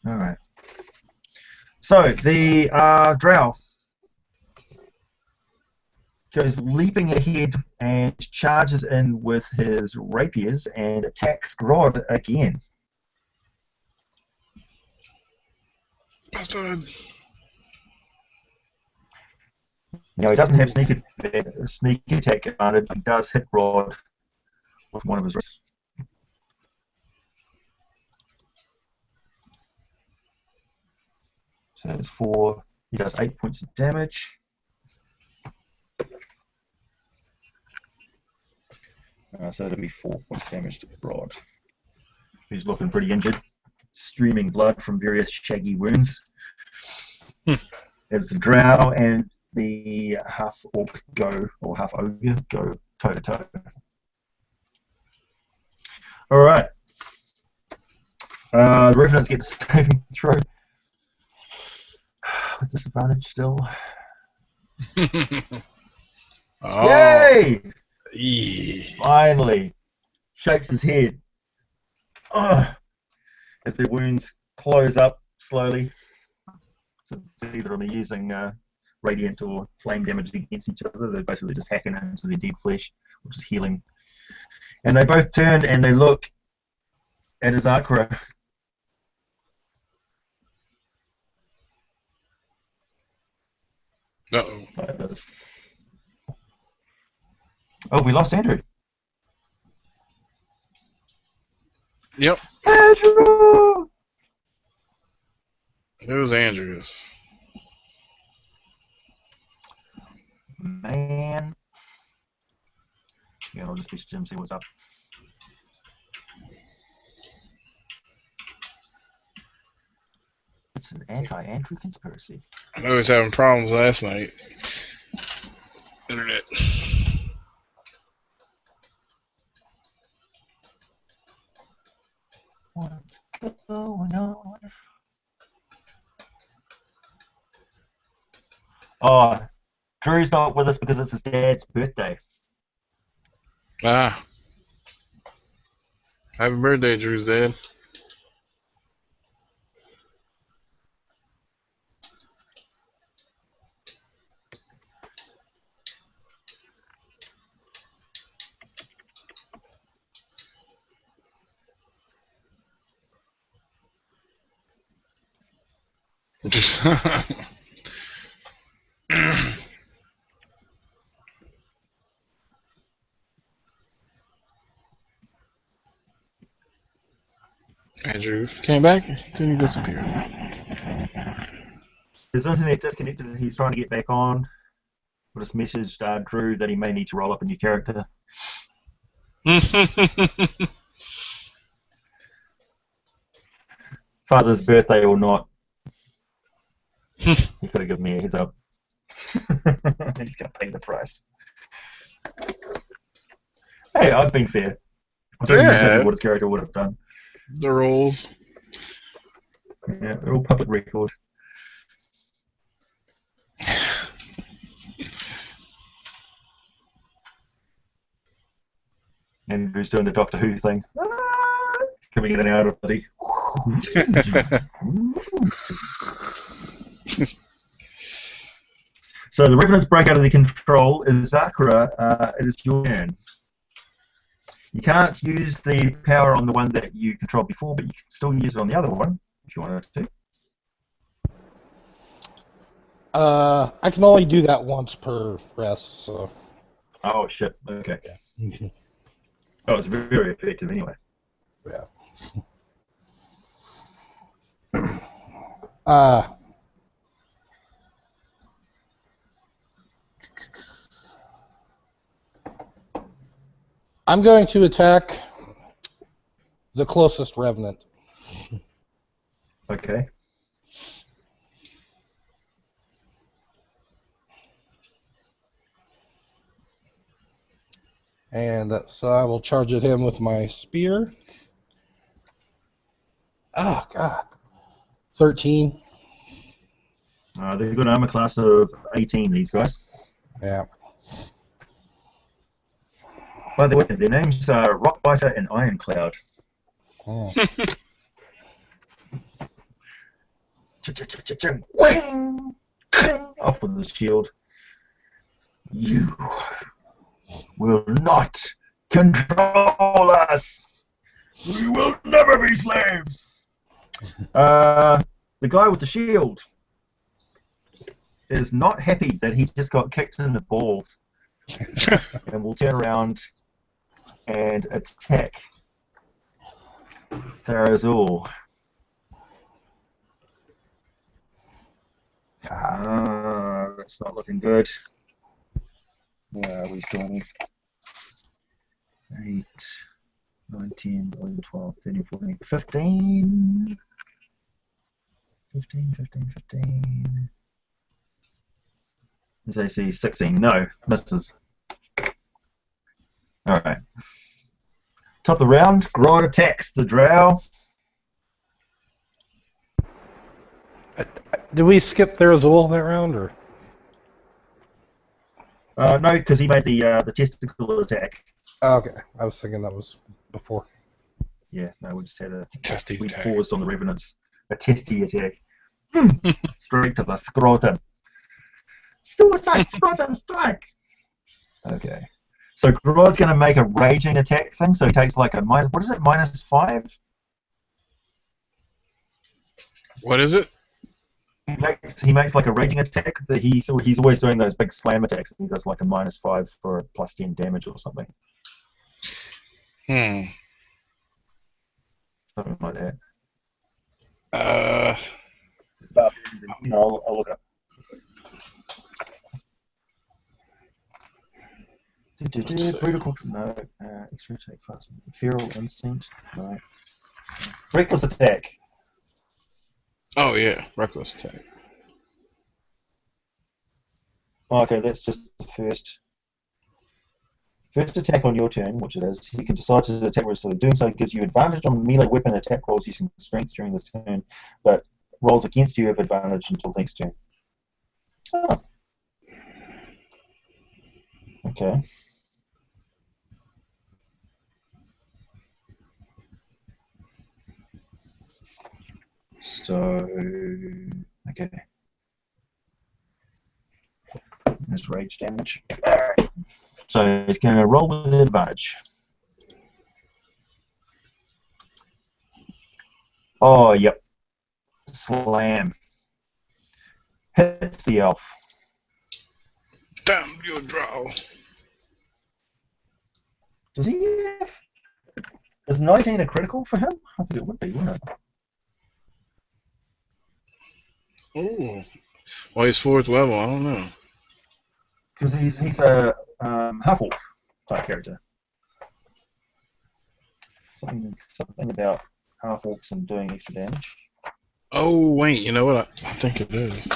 Alright. So, the drow goes leaping ahead and charges in with his rapiers and attacks Grod again. Bastard. Now, he doesn't have sneak attack advantage, but he does hit Grod with one of his rapiers. So it's 4. He does 8 points of damage. So that'll be 4 points of damage to Grod. He's looking pretty injured, streaming blood from various shaggy wounds. As the drow and the half orc or half ogre go toe to toe. All right. The revenants get a saving throw with disadvantage still. Oh. Yay! Yeah. Finally, shakes his head. As their wounds close up slowly. So either they're using radiant or flame damage against each other. They're basically just hacking into their dead flesh, which is healing. And they both turn and they look at Azakra. Uh-oh. Like this. Oh, we lost Andrew. Yep. Andrew! It was Andrews. Man. Yeah, I'll just be Jim, see what's up. It's an anti-Andrew conspiracy. I know he was having problems last night. Internet. What's going on? Oh, Drew's not with us because it's his dad's birthday. Ah. Happy birthday, Drew's dad. Andrew came back, then he disappeared. His internet disconnected. He's trying to get back on. I just messaged Drew that he may need to roll up a new character. Father's birthday or not, he could have given me a heads up. He's going to pay the price. Hey, I've been fair. I'm doing exactly Yeah, what his character would have done. the rules. Yeah, they're all public record. Andrew's doing the Doctor Who thing. Coming in and out of the. So the Revenants break out of their control. Izakura, it is your turn. You can't use the power on the one that you controlled before, but you can still use it on the other one if you wanted to. I can only do that once per rest, so. Oh shit. Okay. Yeah. Oh, it's very effective anyway. Uh, I'm going to attack the closest revenant. Okay. And so I will charge at him with my spear. Oh, God. 13. They've got an armor class of 18, these guys. Yeah. By the way, their names are Rockbiter and Ironcloud. Oh. Wing! Off with the shield. You will not control us. We will never be slaves. The guy with the shield is not happy that he just got kicked in the balls, and will turn around and attack Tharazul. That's not looking good. Where are we standing? 8, 9, 10, 11, 12, 13, 14, 15. 15. As I see, 16. No, misses. Alright. Top of the round, Grodd attacks the drow. Did we skip Therazul that round, or? No, because he made the testicle attack. Oh, okay. I was thinking that was before. Yeah, no, we just had Testy we attack. paused on the Revenants. A testy attack. Straight to the scrotum. Suicide scrotum strike! Okay. So Grodd's going to make a raging attack thing, so he takes like a minus, what is it, -5? What is it? He makes like a raging attack that he's always doing those big slam attacks. He does like a -5 for a +10 damage or something. Something like that. I'll look it up. Brutal, no. Extra attack, fast. Feral instinct, no. Reckless attack. Oh yeah, reckless attack. Oh, okay, that's just the first attack on your turn, which it is. You can decide to attack with, so doing so gives you advantage on melee weapon attack rolls using strength during this turn, but rolls against you have advantage until next turn. Oh. Okay. So, okay. There's rage damage. Alright. So it's going to roll with advantage. Oh, yep. Slam. Hits the elf. Damn your drow. Does he have... Is 19 a critical for him? I think it would be, wouldn't it? Ooh. Well, he's 4th level. I don't know. Because he's a half-orc type character. Something about half-orcs and doing extra damage. Oh wait, you know what? I think it is.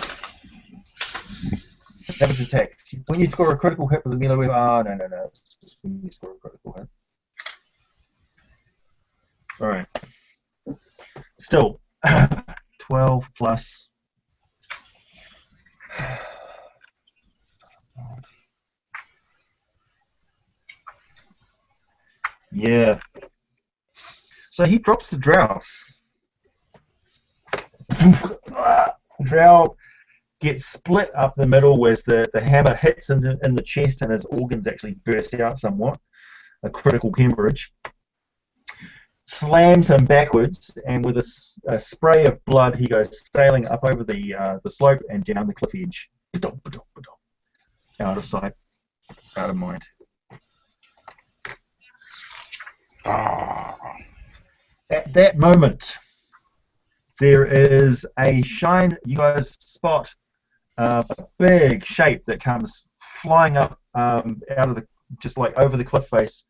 Savage attacks. When you score a critical hit with a melee weapon. Oh, no. It's just when you score a critical hit. Alright. Still, 12 plus. Yeah. So he drops the drow. Drow gets split up the middle as the hammer hits in the chest and his organs actually burst out somewhat. A critical hemorrhage. Slams him backwards, and with a spray of blood, he goes sailing up over the slope and down the cliff edge. Out of sight, out of mind. Ah. At that moment, there is a shine. You guys spot a big shape that comes flying up out of the just like over the cliff face.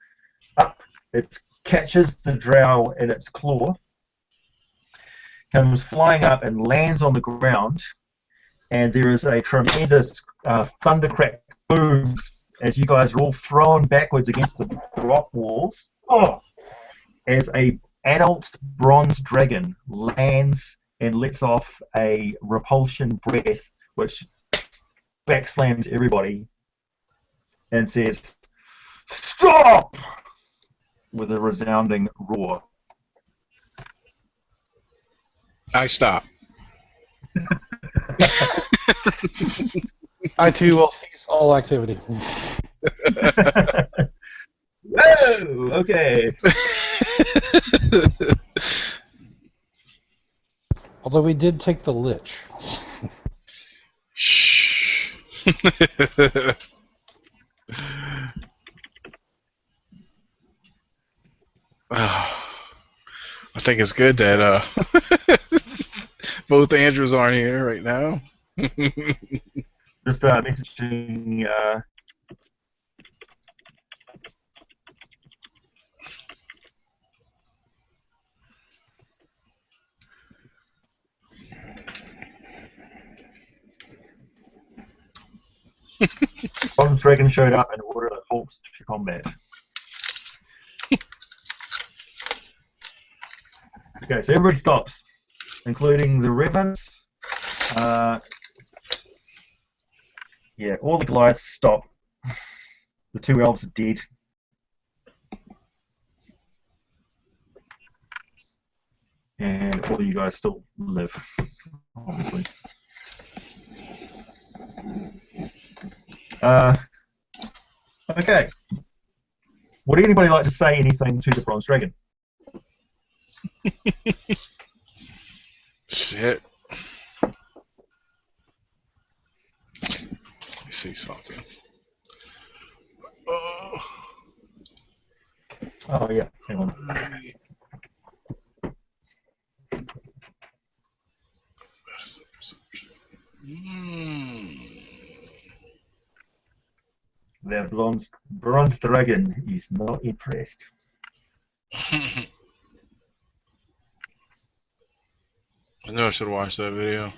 Up, it catches the drow in its claw, comes flying up and lands on the ground, and there is a tremendous thundercrack boom as you guys are all thrown backwards against the rock walls. Oh! As a adult bronze dragon lands and lets off a repulsion breath, which backslams everybody, and says, "Stop!" with a resounding roar. I stop. I too will cease all activity. Whoa! Okay. Although we did take the lich. Shh. I think it's good that both Andrews aren't here right now. Just messaging. Bronze Dragon showed up and ordered a halt to combat. Okay, so everybody stops, including the Ravens. Yeah, all the Goliaths stop. The two elves are dead. And all of you guys still live, obviously. Okay. Would anybody like to say anything to the Bronze Dragon? Shit. Let me see something. Oh, yeah, hang on. The bronze Dragon is not impressed. I know I should watch that video.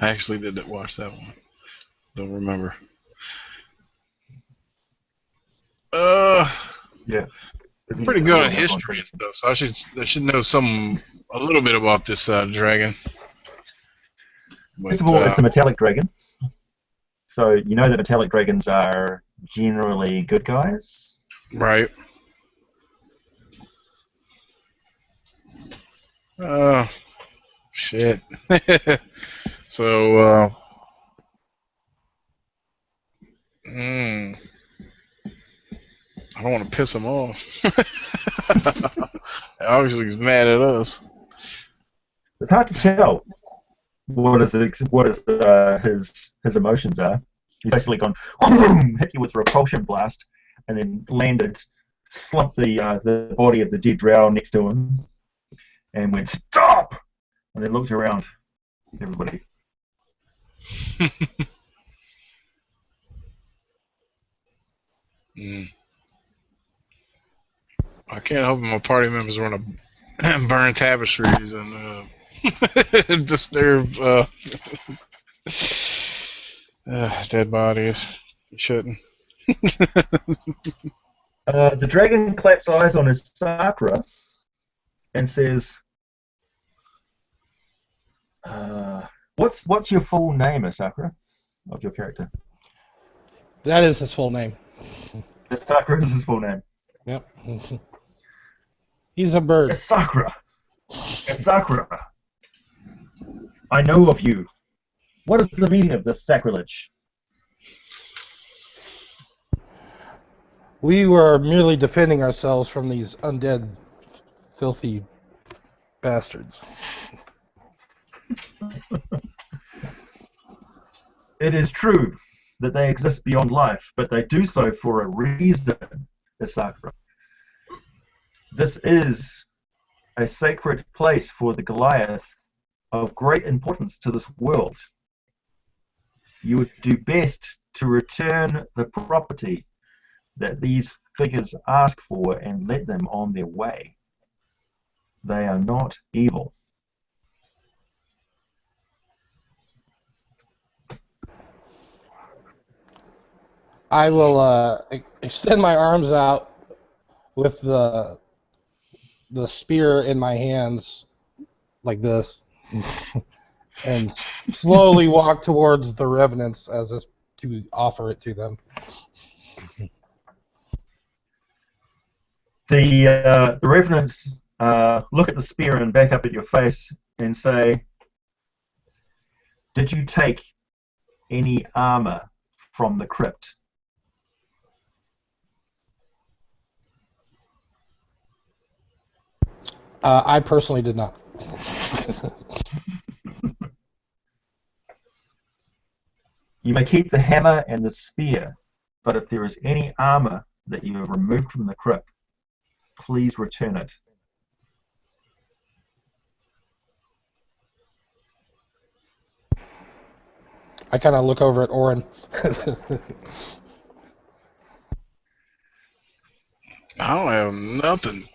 I actually did watch that one. Don't remember. Yeah. I'm pretty good on history and stuff, so I should know a little bit about this dragon. But, First of all, it's a metallic dragon. So you know that metallic dragons are generally good guys. Right. Shit. So, I don't want to piss him off. Obviously, he's mad at us. It's hard to tell what his emotions are. He's basically gone, hit you with a repulsion blast, and then landed, slumped the body of the dead drow next to him, and went, "Stop!" and then looked around everybody. I can't help it. My party members want to burn tapestries and disturb dead bodies. You shouldn't. The dragon claps eyes on his Sakura and says, "What's your full name, Sakura, of your character?" That is his full name. Sakura is his full name. Yep. He's a bird. Sakura. Sakura. I know of you. What is the meaning of this sacrilege? We were merely defending ourselves from these undead, filthy bastards. It is true that they exist beyond life, but they do so for a reason, Sakura. This is a sacred place for the Goliath of great importance to this world. You would do best to return the property that these figures ask for and let them on their way. They are not evil. I will extend my arms out with the spear in my hands like this and slowly walk towards the revenants as if to offer it to them. The revenants look at the spear and back up at your face and say, "Did you take any armor from the crypt?" I personally did not. You may keep the hammer and the spear, but if there is any armor that you have removed from the crypt, please return it. I kind of look over at Orin. I don't have nothing.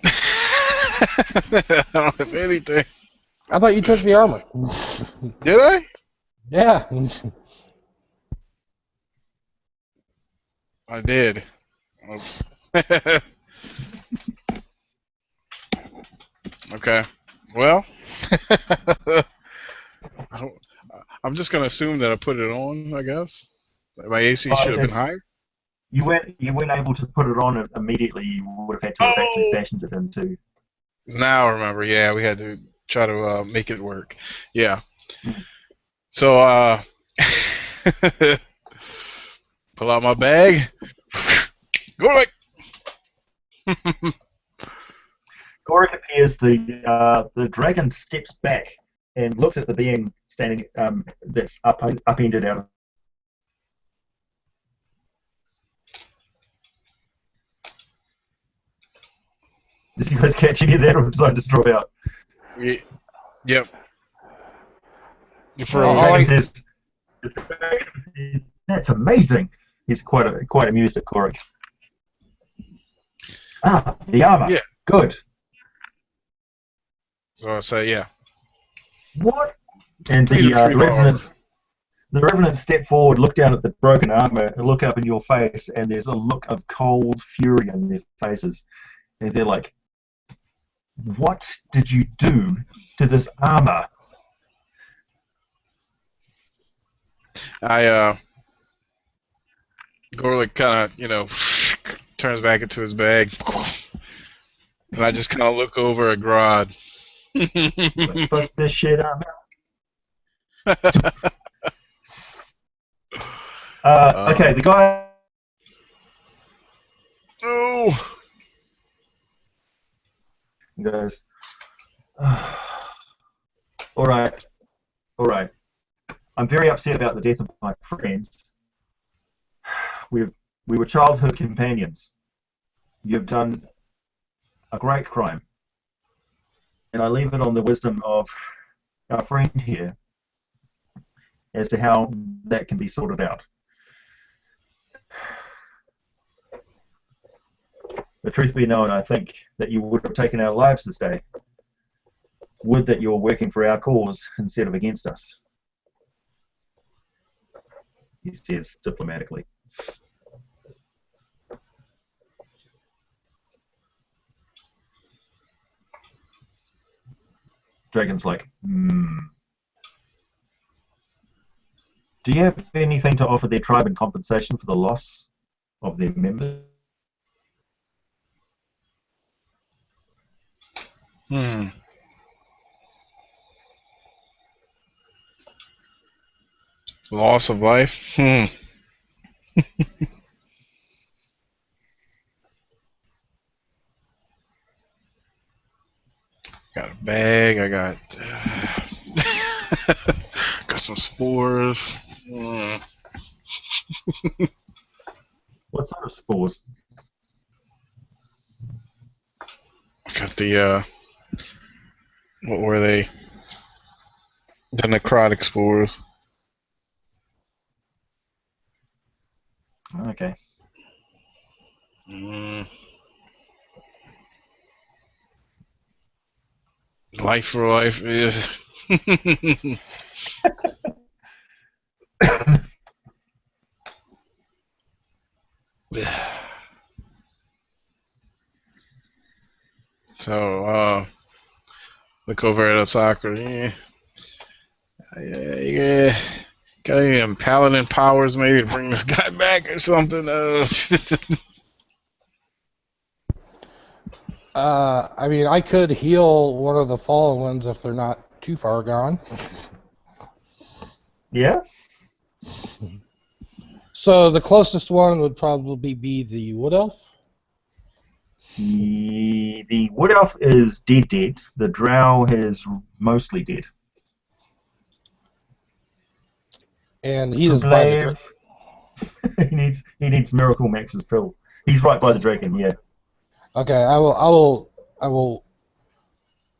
I don't have anything. I thought you took the armor. Did I? Yeah. I did. Oops. Okay. Well, I'm just gonna assume that I put it on. I guess my AC should have been higher. You weren't able to put it on immediately. You would have had to have actually fashioned it into. Now I remember. Yeah, we had to try to make it work. Yeah. So pull out my bag. Go away. Gorik appears. The dragon steps back and looks at the being standing that's upended out. Did you guys catch any of that, or did I just drop out? Yep. The dragon says, "That's amazing." He's quite amused at Gorik. Ah, the armor. Yeah. Good. So I say, yeah. What? And the revenants step forward, look down at the broken armor, and look up in your face, and there's a look of cold fury on their faces. And they're like, "What did you do to this armor?" Gorlick kind of, turns back into his bag. And I just kind of look over at Grodd. Let's bust this shit up. Okay, the guy. Oh. He goes, all right. I'm very upset about the death of my friends. We were childhood companions. You've done a great crime. And I leave it on the wisdom of our friend here as to how that can be sorted out. The truth be known, I think that you would have taken our lives this day Would that you were working for our cause instead of against us, he says diplomatically. Dragon's like, Do you have anything to offer their tribe in compensation for the loss of their members? Loss of life? Got a bag. I got got some spores. What sort of spores? Got the what were they? The necrotic spores. Okay. Life for life. So, look over at Osaka. Yeah. Got any paladin powers maybe to bring this guy back or something? I mean, I could heal one of the fallen ones if they're not too far gone. Yeah? So the closest one would probably be the wood elf. The wood elf is dead. The drow is mostly dead. And he is by the he needs Miracle Max's pill. He's right by the dragon, yeah. Okay, I will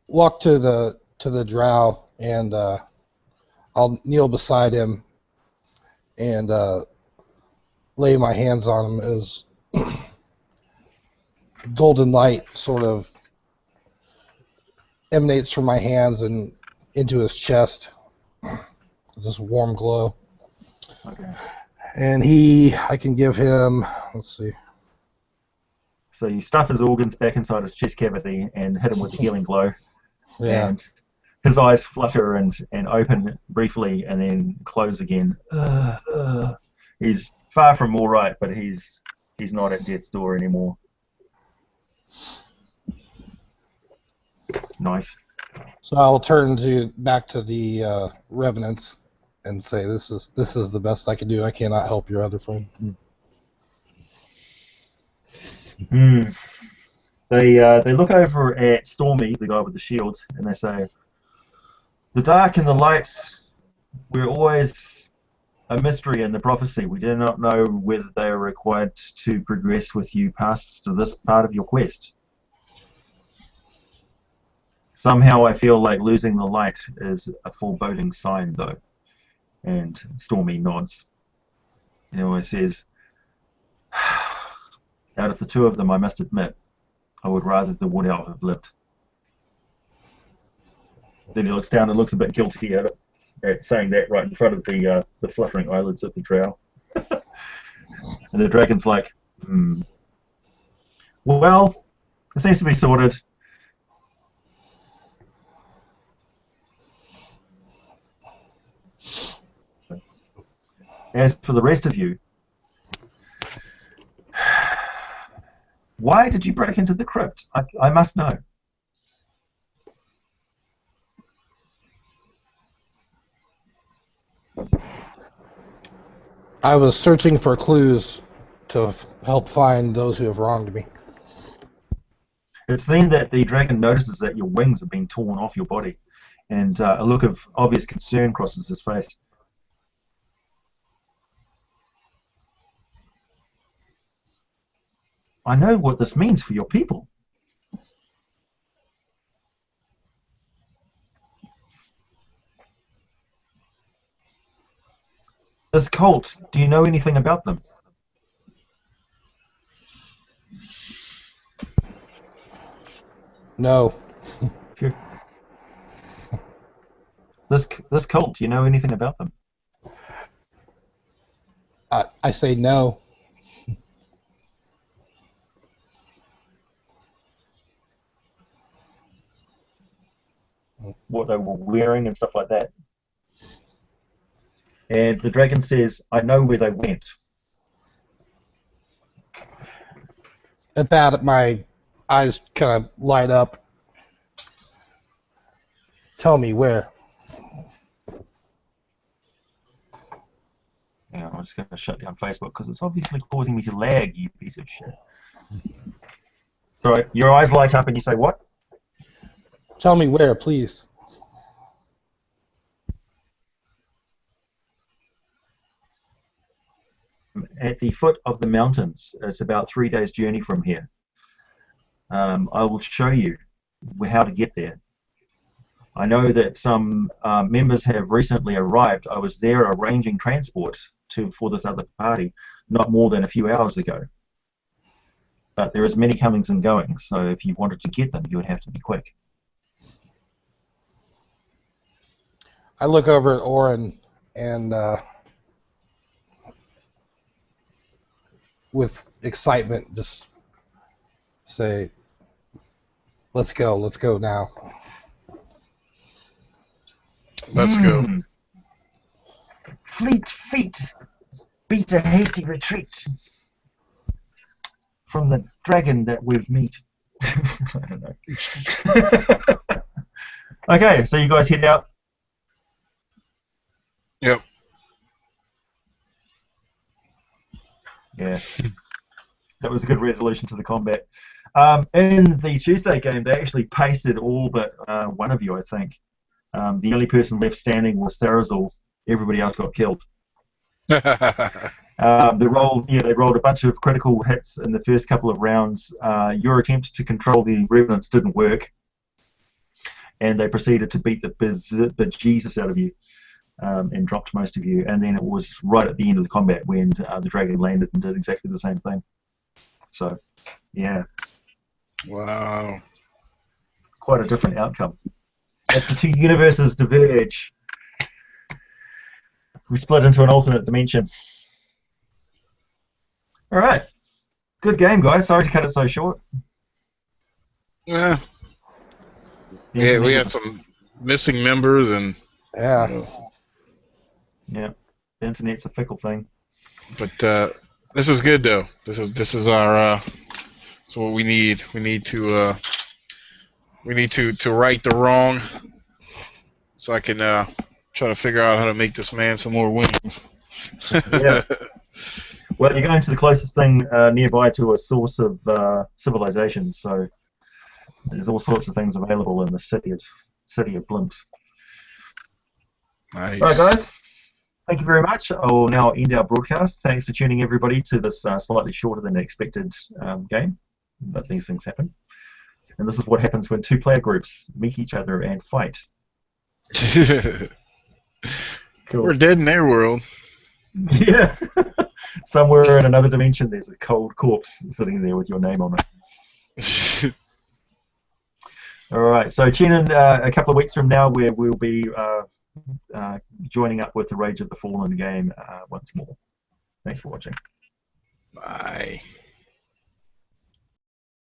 walk to the drow and I'll kneel beside him and lay my hands on him as golden light sort of emanates from my hands and into his chest. This warm glow. Okay. And I can give him, let's see. So you stuff his organs back inside his chest cavity and hit him with the healing glow. Yeah. And his eyes flutter and open briefly and then close again. He's far from all right, but he's not at death's door anymore. Nice. So I'll turn back to the revenants and say, this is the best I can do. I cannot help your other friend. They look over at Stormy, the guy with the shield, and they say, "The dark and the lights were always a mystery in the prophecy. We do not know whether they are required to progress with you past this part of your quest. Somehow I feel like losing the light is a foreboding sign, though." And Stormy nods. And he always says, "Out of the two of them, I must admit, I would rather the wood elf have lived." Then he looks down and looks a bit guilty at saying that right in front of the fluttering eyelids of the drow. And the dragon's like, Well, it seems to be sorted. As for the rest of you, why did you break into the crypt? I must know. I was searching for clues to help find those who have wronged me. It's then that the dragon notices that your wings have been torn off your body, and a look of obvious concern crosses his face. I know what this means for your people. This cult, do you know anything about them? No. this cult. Do you know anything about them? I say no. What they were wearing and stuff like that. And the dragon says, I know where they went. At that, my eyes kind of light up. Tell me where. Yeah, I'm just going to shut down Facebook because it's obviously causing me to lag, you piece of shit. Sorry, your eyes light up and you say what? Tell me where, please. At the foot of the mountains. It's about 3 days' journey from here. I will show you how to get there. I know that some members have recently arrived. I was there arranging transport for this other party not more than a few hours ago. But there is many comings and goings, so if you wanted to get them, you would have to be quick. I look over at Orin and with excitement just say, let's go now. Let's go. Fleet feet beat a hasty retreat from the dragon that we've met. I don't know. Okay, so you guys head out. Yep. Yeah, that was a good resolution to the combat. In the Tuesday game, they actually pasted all but one of you, I think. The only person left standing was Tharazul. Everybody else got killed. They rolled a bunch of critical hits in the first couple of rounds. Your attempts to control the revenants didn't work, and they proceeded to beat the bejesus out of you and dropped most of you. And then it was right at the end of the combat when the dragon landed and did exactly the same thing. So, yeah. Wow. Quite a different outcome. As the two universes diverge, we split into an alternate dimension. Alright. Good game, guys. Sorry to cut it so short. Yeah. Yeah, we had some missing members and. Yeah. Yeah. The internet's a fickle thing. But this is good though. This is our. It's what we need. We need to right the wrong, so I can try to figure out how to make this man some more wins. Yeah. Well, you're going to the closest thing nearby to a source of civilization, so there's all sorts of things available in the city of blimps. Nice. All right, guys. Thank you very much. I will now end our broadcast. Thanks for tuning everybody to this slightly shorter than expected game, but these things happen. And this is what happens when two player groups meet each other and fight. Cool. We're dead in their world. Yeah. Somewhere in another dimension, there's a cold corpse sitting there with your name on it. All right. So tune in a couple of weeks from now, where we'll be joining up with the Rage of the Fallen game once more. Thanks for watching. Bye.